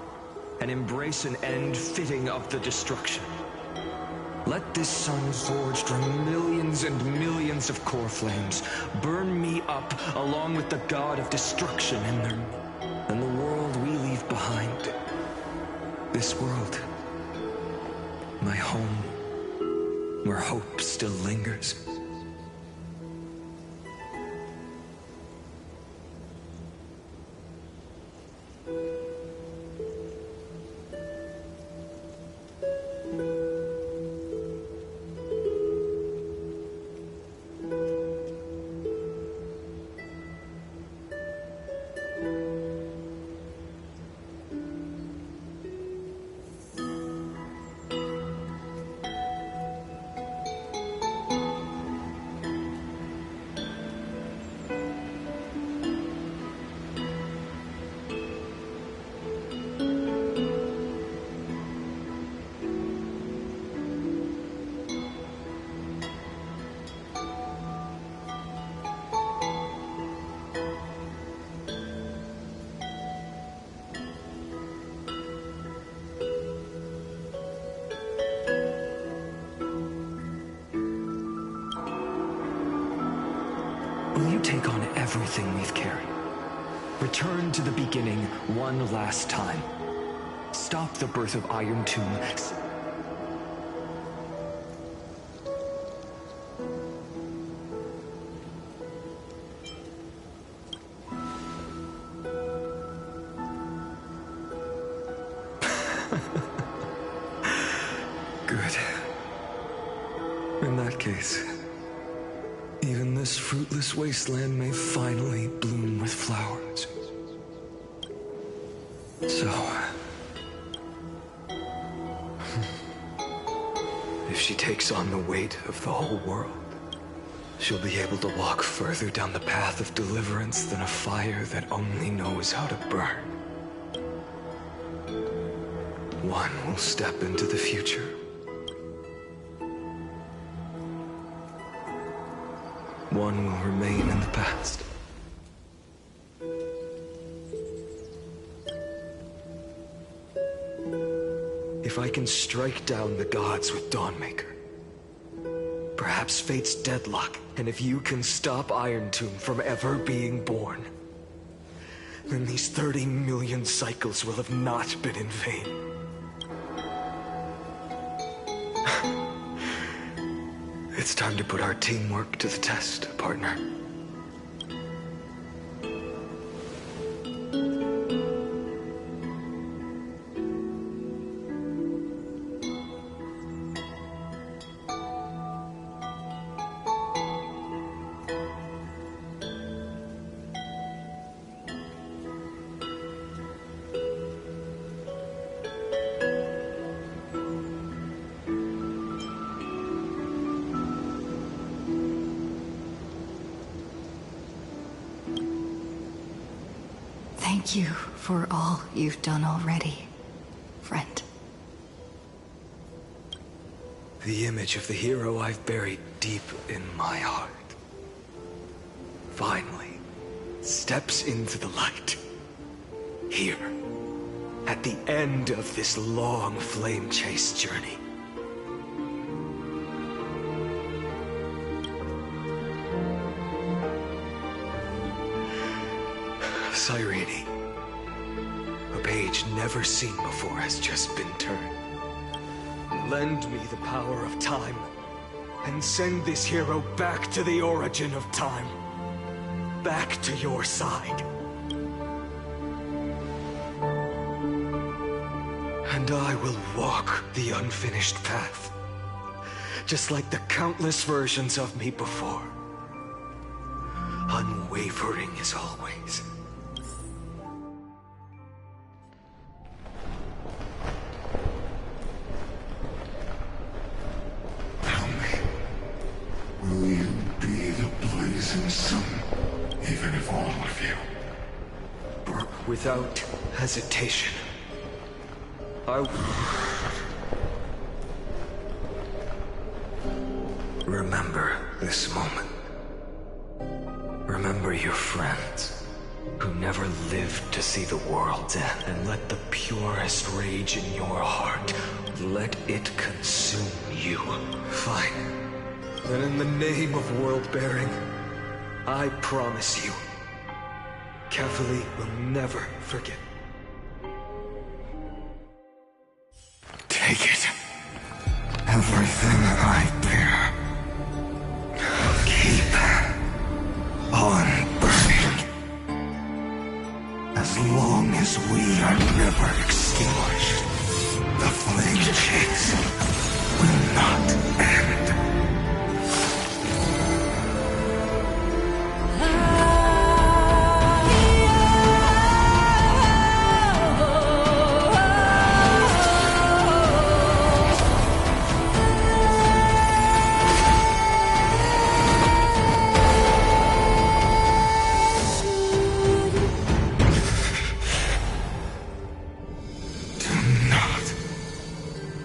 B: and embrace an end fitting of the destruction, let this sun forged from millions and millions of core flames burn me up along with the god of destruction and the world we leave behind. This world, my home, where hope still lingers. Will you take on everything we've carried? Return to the beginning one last time. Stop the birth of Iron Tomb.
I: Good. In that case, even this fruitless wasteland may finally bloom with flowers. So, if she takes on the weight of the whole world, she'll be able to walk further down the path of deliverance than a fire that only knows how to burn. One will step into the future. One will remain in the past. If I can strike down the gods with Dawnmaker, perhaps fate's deadlock, and if you can stop Iron Tomb from ever being born, then these 30 million cycles will have not been in vain. It's time to put our teamwork to the test, partner.
F: Thank you for all you've done already, friend.
I: The image of the hero I've buried deep in my heart finally steps into the light. Here, at the end of this long flame chase journey. Cyrene, a page never seen before has just been turned. Lend me the power of time, and send this hero back to the origin of time. Back to your side. And I will walk the unfinished path, just like the countless versions of me before. Unwavering as always.
A: Will you be the blazing sun, even if all of you?
I: Without hesitation. Remember this moment. Remember your friends, who never lived to see the world's end, and let the purest rage in your heart, let it consume you. Fine. Then in the name of world-bearing, I promise you, Kefili will never forget.
A: Take it. Everything I bear. Keep on burning. As long as we are never extinguished, the flame chase will not end.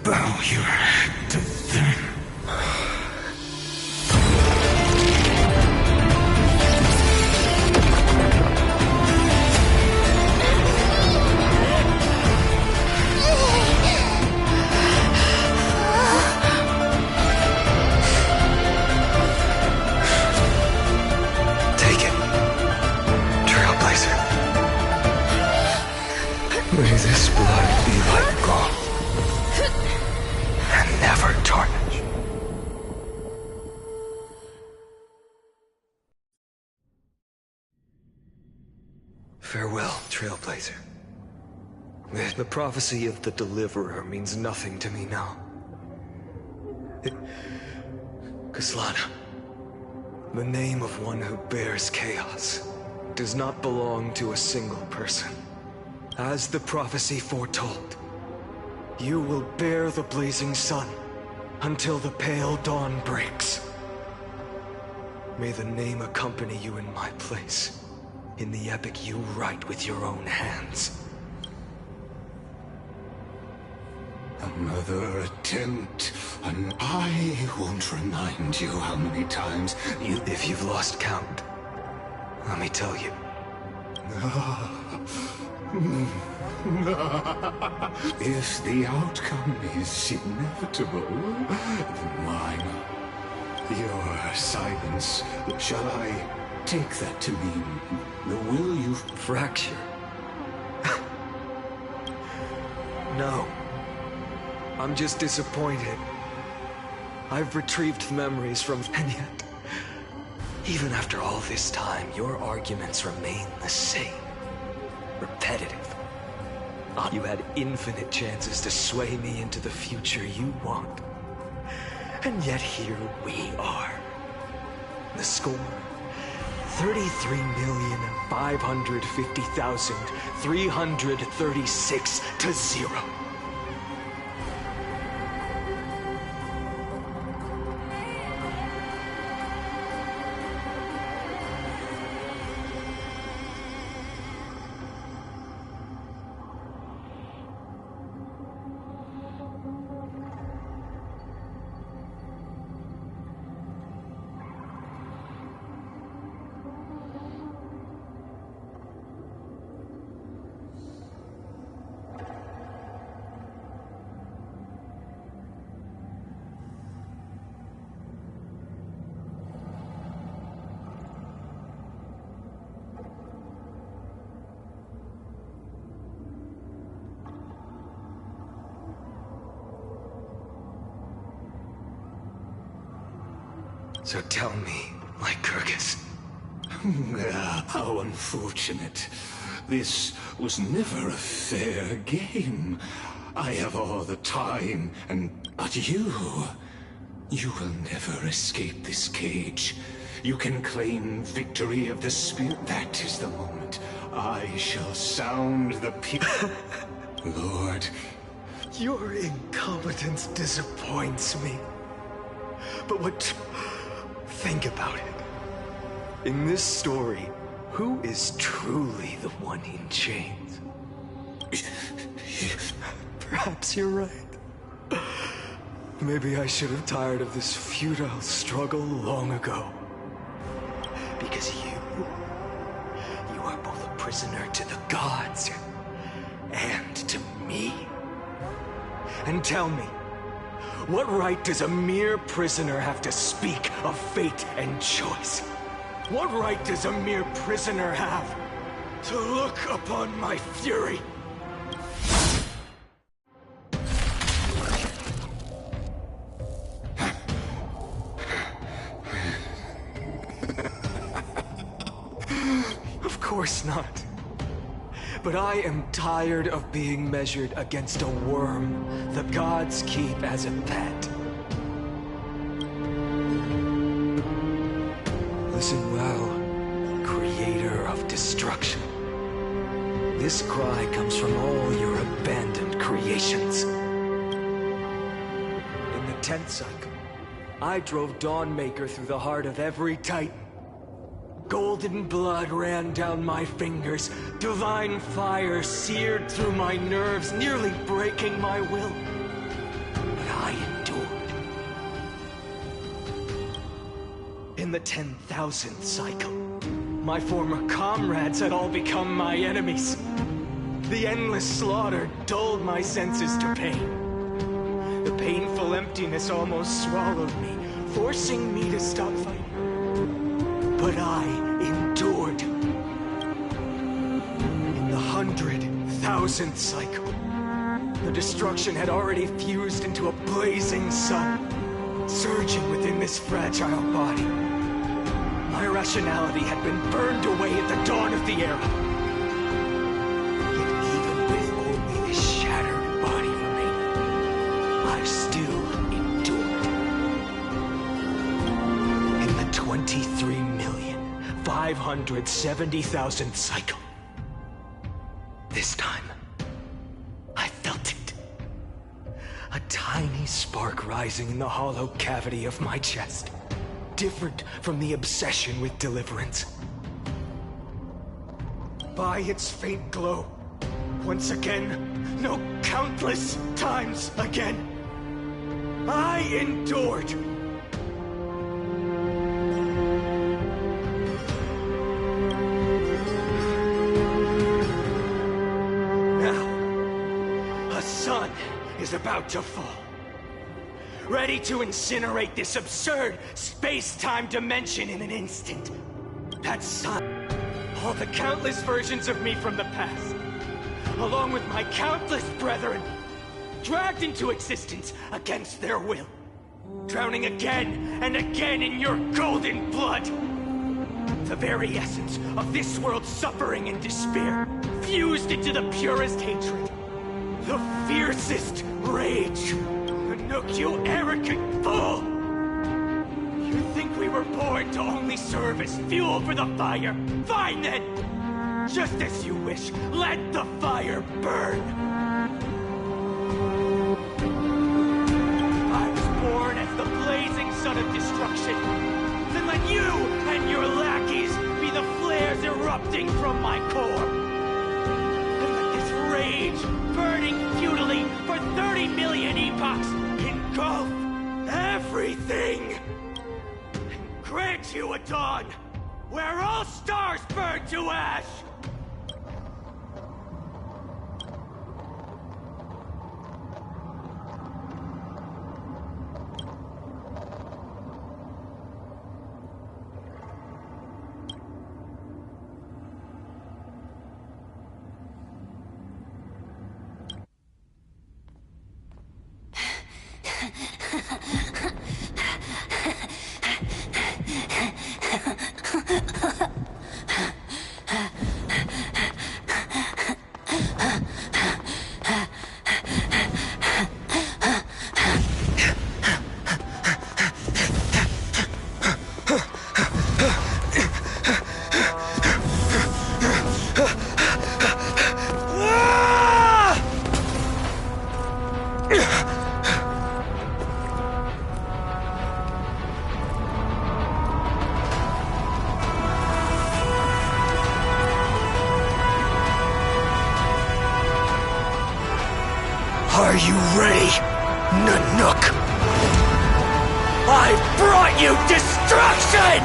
A: Bow your head to them.
B: May this blood be like gold and never tarnish. Farewell, Trailblazer. The prophecy of the Deliverer means nothing to me now. Kaslana, the name of one who bears chaos, does not belong to a single person. As the prophecy foretold, you will bear the blazing sun until the pale dawn breaks. May the name accompany you in my place, in the epic you write with your own hands.
A: Another attempt, and I won't remind you how many times you...
B: If you've lost count, let me tell you.
A: If the outcome is inevitable, then why not? Your silence, shall I take that to mean the will you...
B: Fracture? No. I'm just disappointed. I've retrieved memories from... And yet, even after all this time, your arguments remain the same. Repetitive. You had infinite chances to sway me into the future you want. And yet here we are. The score? 33,550,336 to 0. So tell me, Lycurgus.
A: How unfortunate. This was never a fair game. I have all the time, but you will never escape this cage. You can claim victory of the spirit. That is the moment. I shall sound the Lord.
B: Your incompetence disappoints me. But what... Think about it. In this story, who is truly the one in chains? Perhaps you're right. Maybe I should have tired of this futile struggle long ago. Because you are both a prisoner to the gods and to me. And tell me, what right does a mere prisoner have to speak of fate and choice? What right does a mere prisoner have to look upon my fury? Of course not. But I am tired of being measured against a worm the gods keep as a pet. Listen well, creator of destruction. This cry comes from all your abandoned creations. In the 10th cycle, I drove Dawnmaker through the heart of every titan. Golden blood ran down my fingers. Divine fire seared through my nerves, nearly breaking my will. But I endured. In the 10,000th cycle, my former comrades had all become my enemies. The endless slaughter dulled my senses to pain. The painful emptiness almost swallowed me, forcing me to stop fighting. But I endured. In the 100,000th
I: 20,000th cycle. The destruction had already fused into a blazing sun, surging within this fragile body. My rationality had been burned away at the dawn of the era. Yet even with only this shattered body remaining, I still endured. In the 23,570,000th cycle, this time, I felt it. A tiny spark rising in the hollow cavity of my chest. Different from the obsession with deliverance. By its faint glow, once again, no, countless times again, I endured. Now, a sun is about to fall. Ready to incinerate this absurd space-time dimension in an instant. That sun, all the countless versions of me from the past, along with my countless brethren, dragged into existence against their will, drowning again and again in your golden blood. The very essence of this world's suffering and despair, fused into the purest hatred, the fiercest rage. Nook, you arrogant fool! You think we were born to only serve as fuel for the fire? Fine then! Just as you wish, let the fire burn! I was born as the blazing sun of destruction. Then let you and your lackeys be the flares erupting from my core. And let this rage, burning futilely for 30 million epochs, engulf everything, and grant you a dawn where all stars burn to ash. Are you ready, Nanook? I've brought you destruction!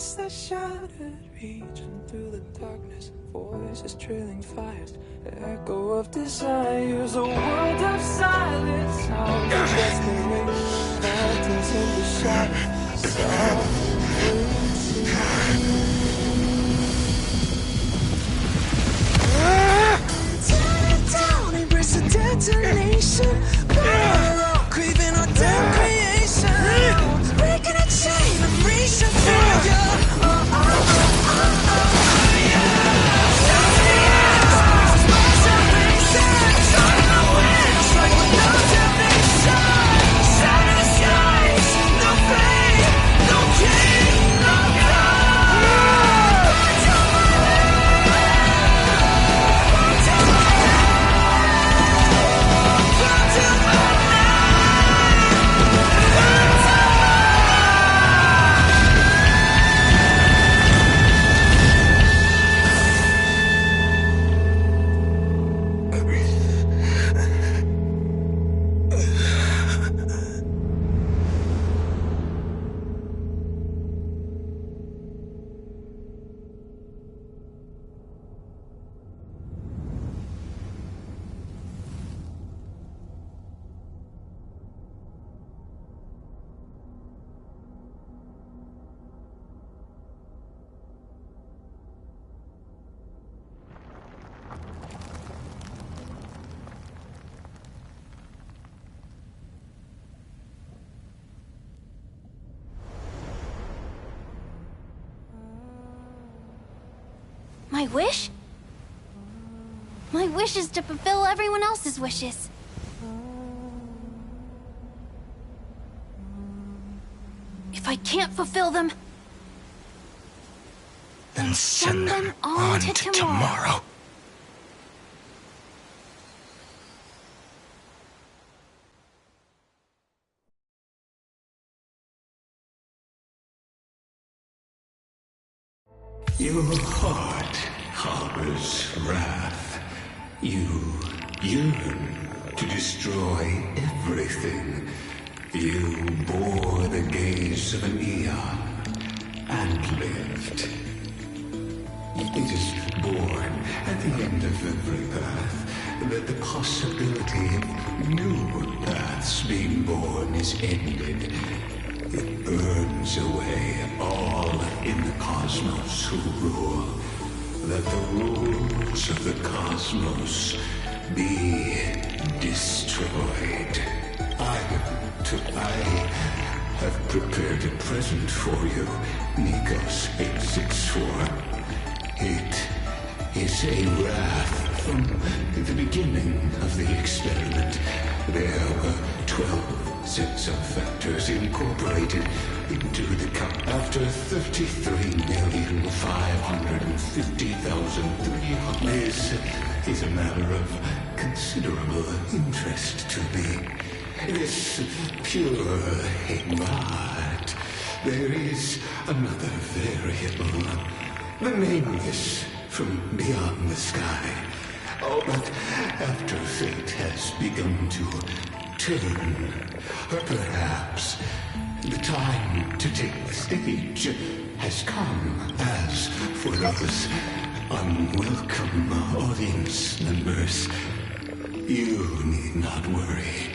B: past the shattered region, through the darkness, voices trailing fires, echo of desires, a world of silence, sounds of desperation, lanterns in the shadows, tear it down, embrace the detonation, craving our damn creation, breaking a chain, I'm reaching for you.
F: My wish? My wish is to fulfill everyone else's wishes. If I can't fulfill them,
B: then send them on to tomorrow.
A: Your heart harbors wrath. You yearn to destroy everything. You bore the gaze of an eon and lived. It is born at the end of every path that the possibility of new paths being born is ended. It burns away all in the cosmos who rule, that the rules of the cosmos be destroyed. I have prepared a present for you, Nikos 864. It is a wrath from the beginning of the experiment. There were 12 sets of factors incorporated into the cup. After 33,550,300. This is a matter of considerable interest to me. This pure but there is another variable. The nameless from beyond the sky. Oh, but after fate has begun to turn, perhaps the time to take the stage has come. As for those unwelcome audience members, you need not worry.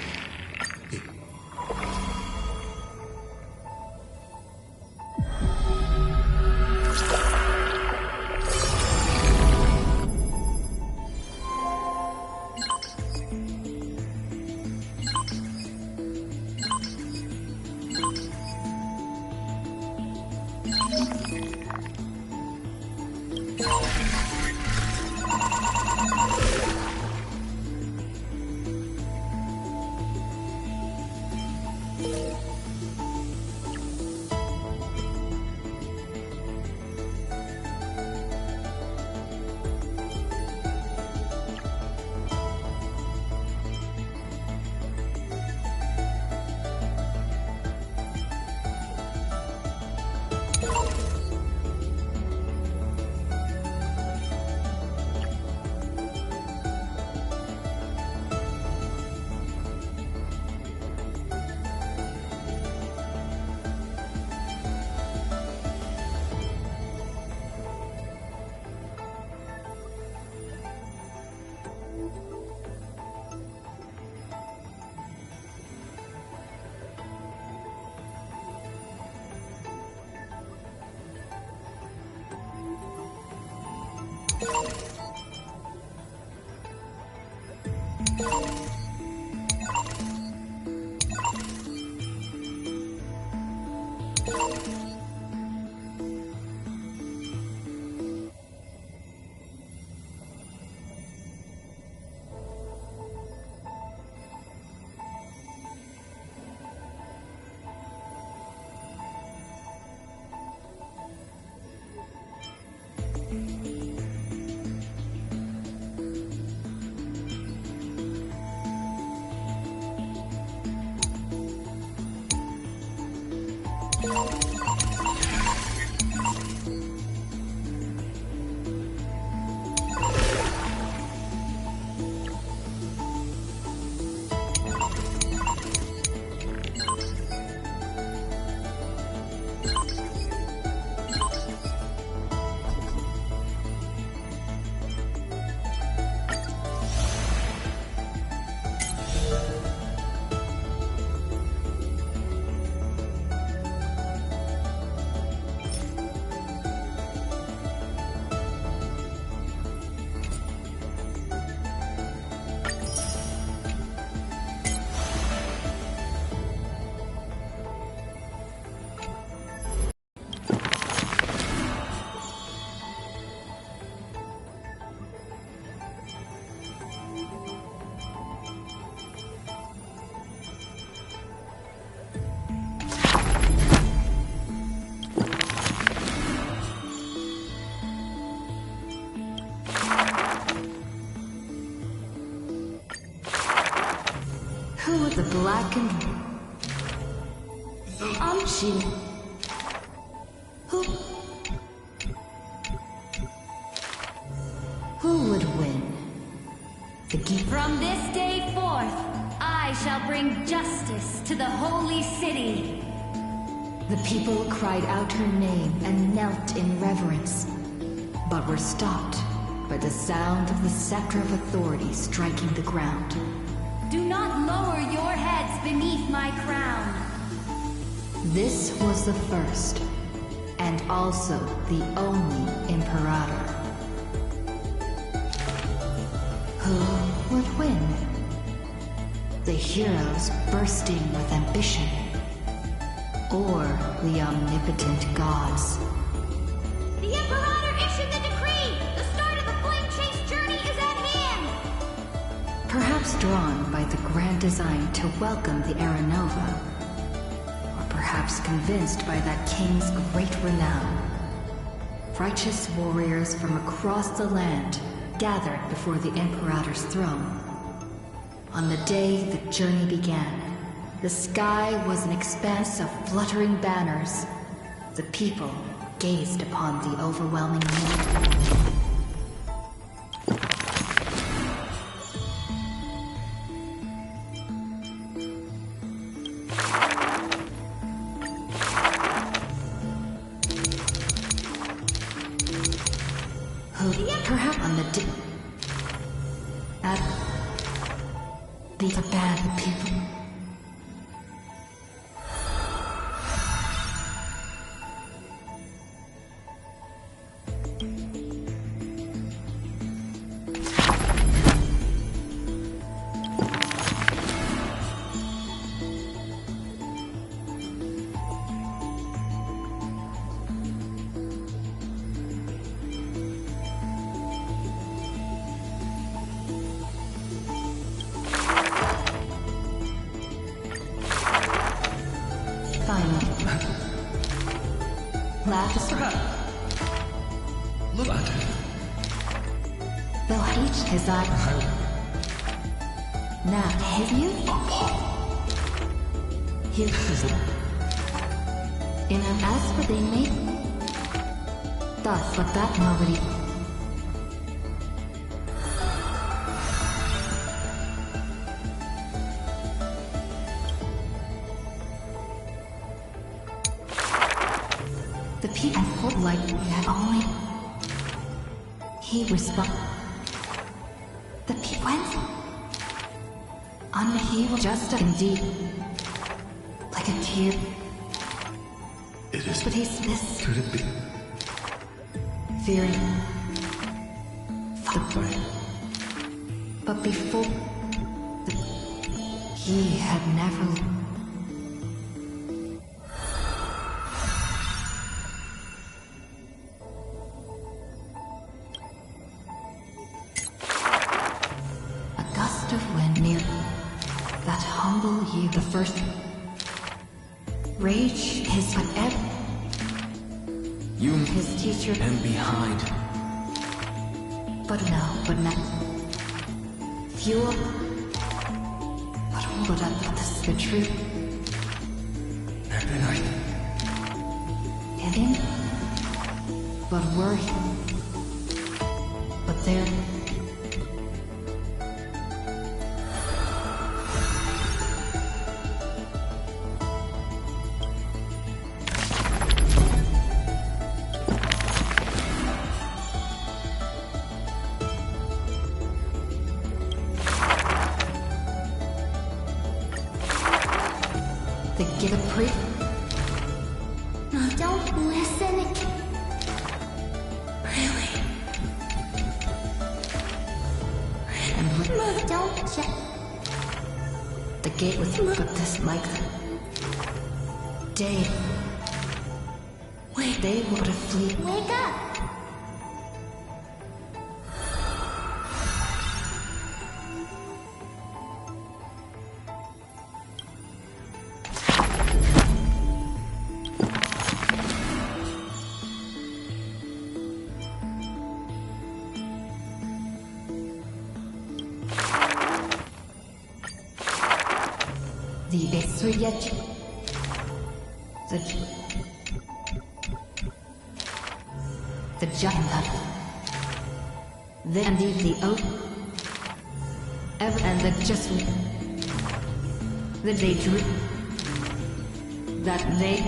C: the black and... She... Who would win? The geek...
E: From this day forth, I shall bring justice to the holy city.
C: The people cried out her name and knelt in reverence, but were stopped by the sound of the scepter of authority striking the ground.
E: Do not lower your heads beneath my crown.
C: This was the first, and also the only Imperator. Who would win? The heroes bursting with ambition, or the omnipotent gods?
D: The Imperator issued the decree! The start of the Flame Chase journey is at hand!
C: Perhaps drawn by the grand design to welcome the Era Nova, or perhaps convinced by that king's great renown. Righteous warriors from across the land gathered before the Imperator's throne. On the day the journey began, the sky was an expanse of fluttering banners. The people gazed upon the overwhelming moon. Perhaps on the these are bad people.
B: Look at it.
C: They'll hate his eye. Now, have you? Here's in an as for they made. Thus, but that nobody. The people felt like we had only... He responded. The people went... He was just indeed... Like a tear.
B: It is...
C: But he's this...
B: Could it be?
C: Fearing... The fight. But before... He had never... The first rage is whatever
G: You
C: his teacher
G: and behind.
C: but now fuel but that's the truth
B: Every night.
C: hidden but worry but there get a pre.
D: Don't listen.
C: Really? And
D: Don't check.
C: The gate was but this like the day. Wait, they would have flee.
D: Wake up.
F: Suyet. The giant. Then the oath. Ever and the just. The they drew. That they.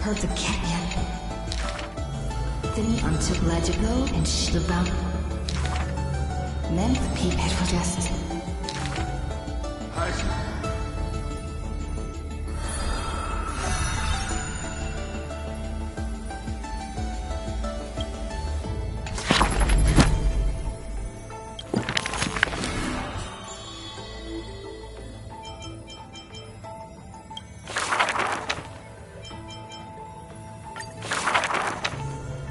F: Heard the canyon. Then unto Legigo and Shilabam. Then the people for just.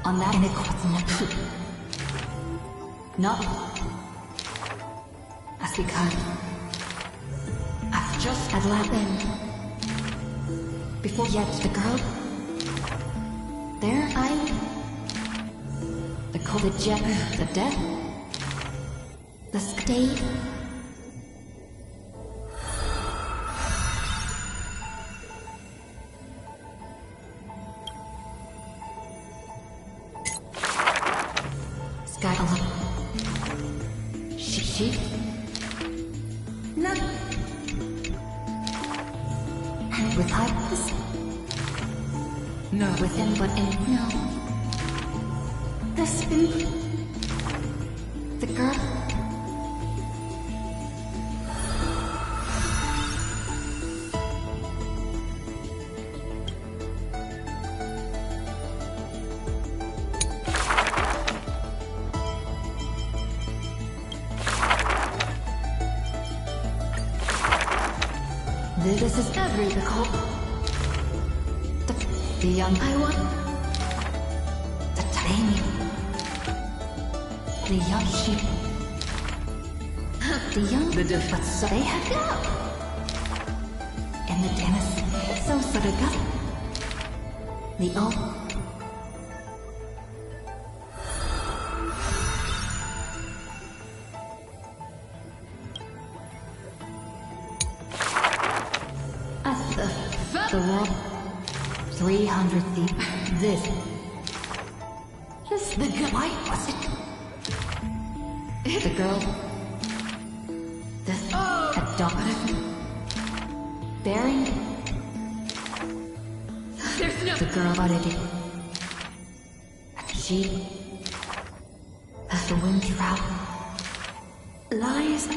F: On that iniquitous not as we could. I've just at last end. Before yet the girl. There I the cold jet, the death, the state. She? No. And with Hypus? No. Within but in no. The spin. The girl. This is every the call. The young I want. The tiny. The young sheep. The young the but so they have go. And the tennis. So sort of gut. The old. The world 300 feet. This. Just the good. Why was it? The girl. This adopted. Bearing. There's no. The girl butted. She. As the wind drought. Lies.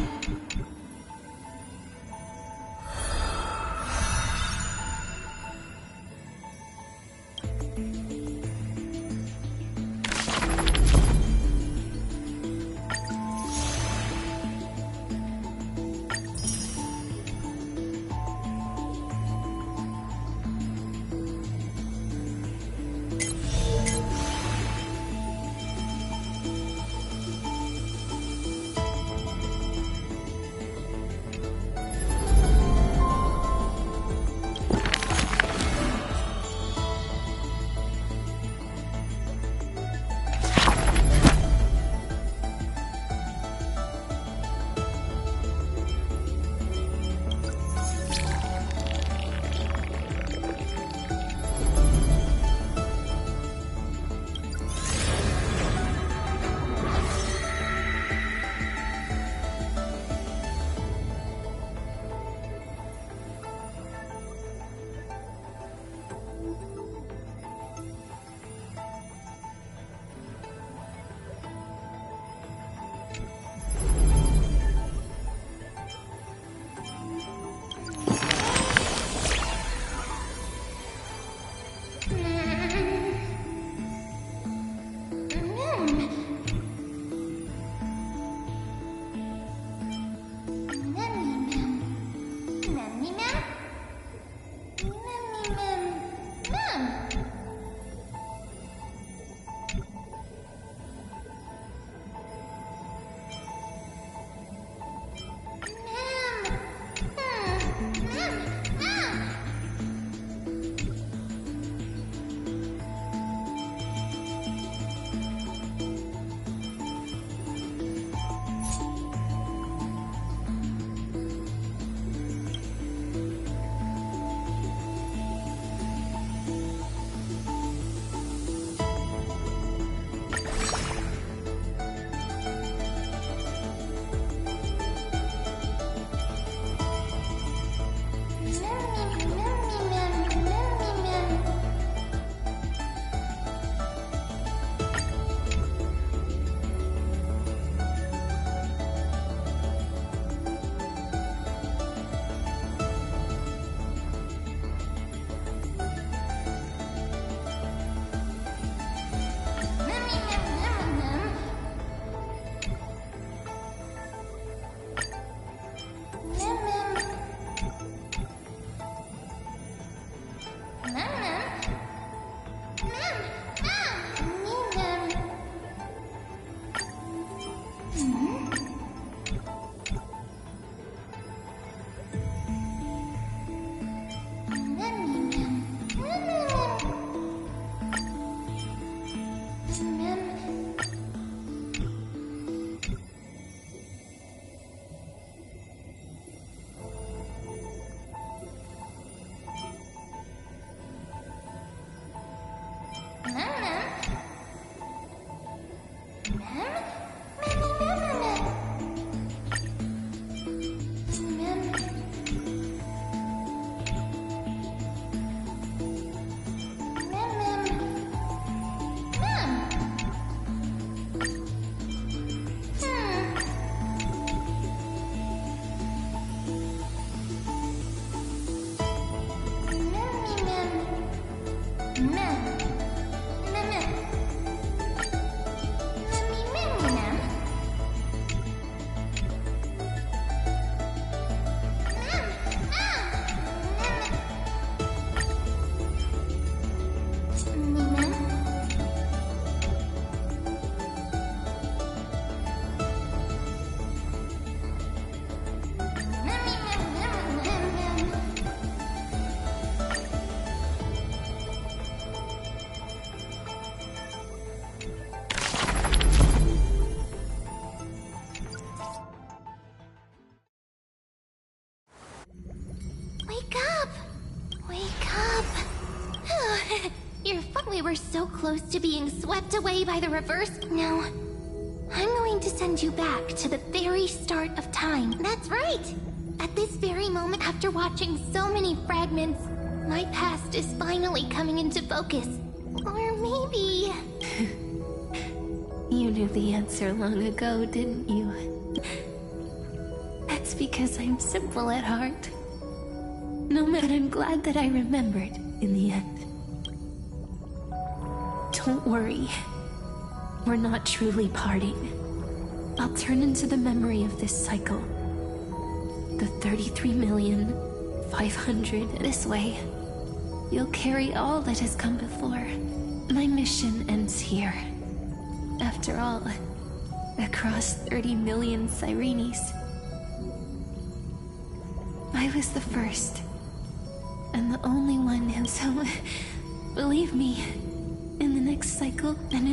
D: Wake up! Wake up!
F: You thought we were so close to being swept away by the reverse? No. I'm going to send you back to the very start of time.
D: That's right!
F: At this very moment, after watching so many fragments, my past is finally coming into focus.
D: Or maybe...
F: You knew the answer long ago, didn't you? That's because I'm simple at heart. No matter, I'm glad that I remembered in the end. Don't worry. We're not truly parting. I'll turn into the memory of this cycle. The 33,500,000 this way. You'll carry all that has come before. My mission ends here. After all, across 30 million Sirenes. I was the first. And the only one who, so believe me, in the next cycle, and